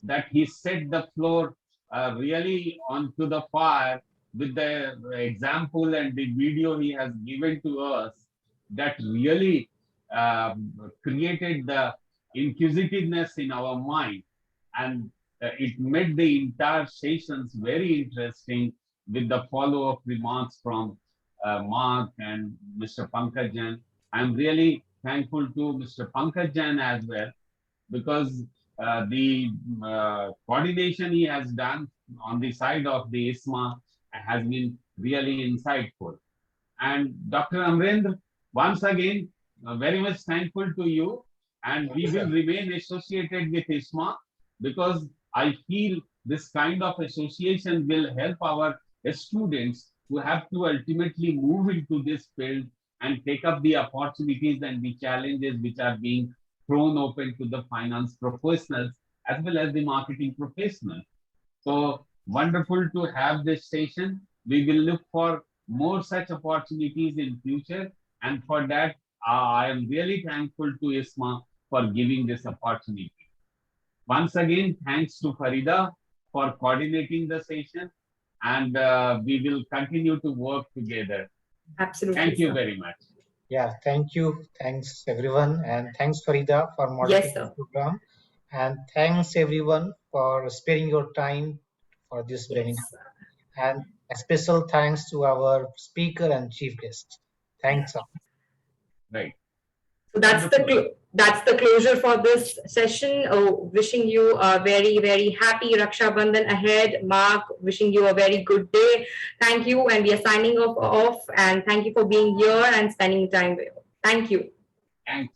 that he set the floor really onto the fire with the example and the video he has given to us that really created the inquisitiveness in our mind. And it made the entire sessions very interesting with the follow-up remarks from Mark and Mr. Pankajan. I'm really thankful to Mr. Pankajan as well, because the coordination he has done on the side of the ISMA has been really insightful. And Dr. Amrendra, once again, very much thankful to you, and we will remain associated with ISMA because I feel this kind of association will help our students who have to ultimately move into this field and take up the opportunities and the challenges which are being thrown open to the finance professionals as well as the marketing professionals. So wonderful to have this session. We will look for more such opportunities in future, and for that I am really thankful to ISMA for giving this opportunity. Once again, thanks to Farida for coordinating the session, and we will continue to work together. Absolutely. Thank you very much. Yeah, thank you. Thanks everyone. And thanks Farida for Yes, moderating the sir. program. And thanks everyone for sparing your time for this webinar. Yes. And a special thanks to our speaker and chief guest. Thanks all. Right. So that's the closure for this session. Oh, wishing you a very, very happy Raksha Bandhan ahead. Mark, wishing you a very good day. Thank you, and we are signing off. And thank you for being here and spending time with you. Thank you. Thanks.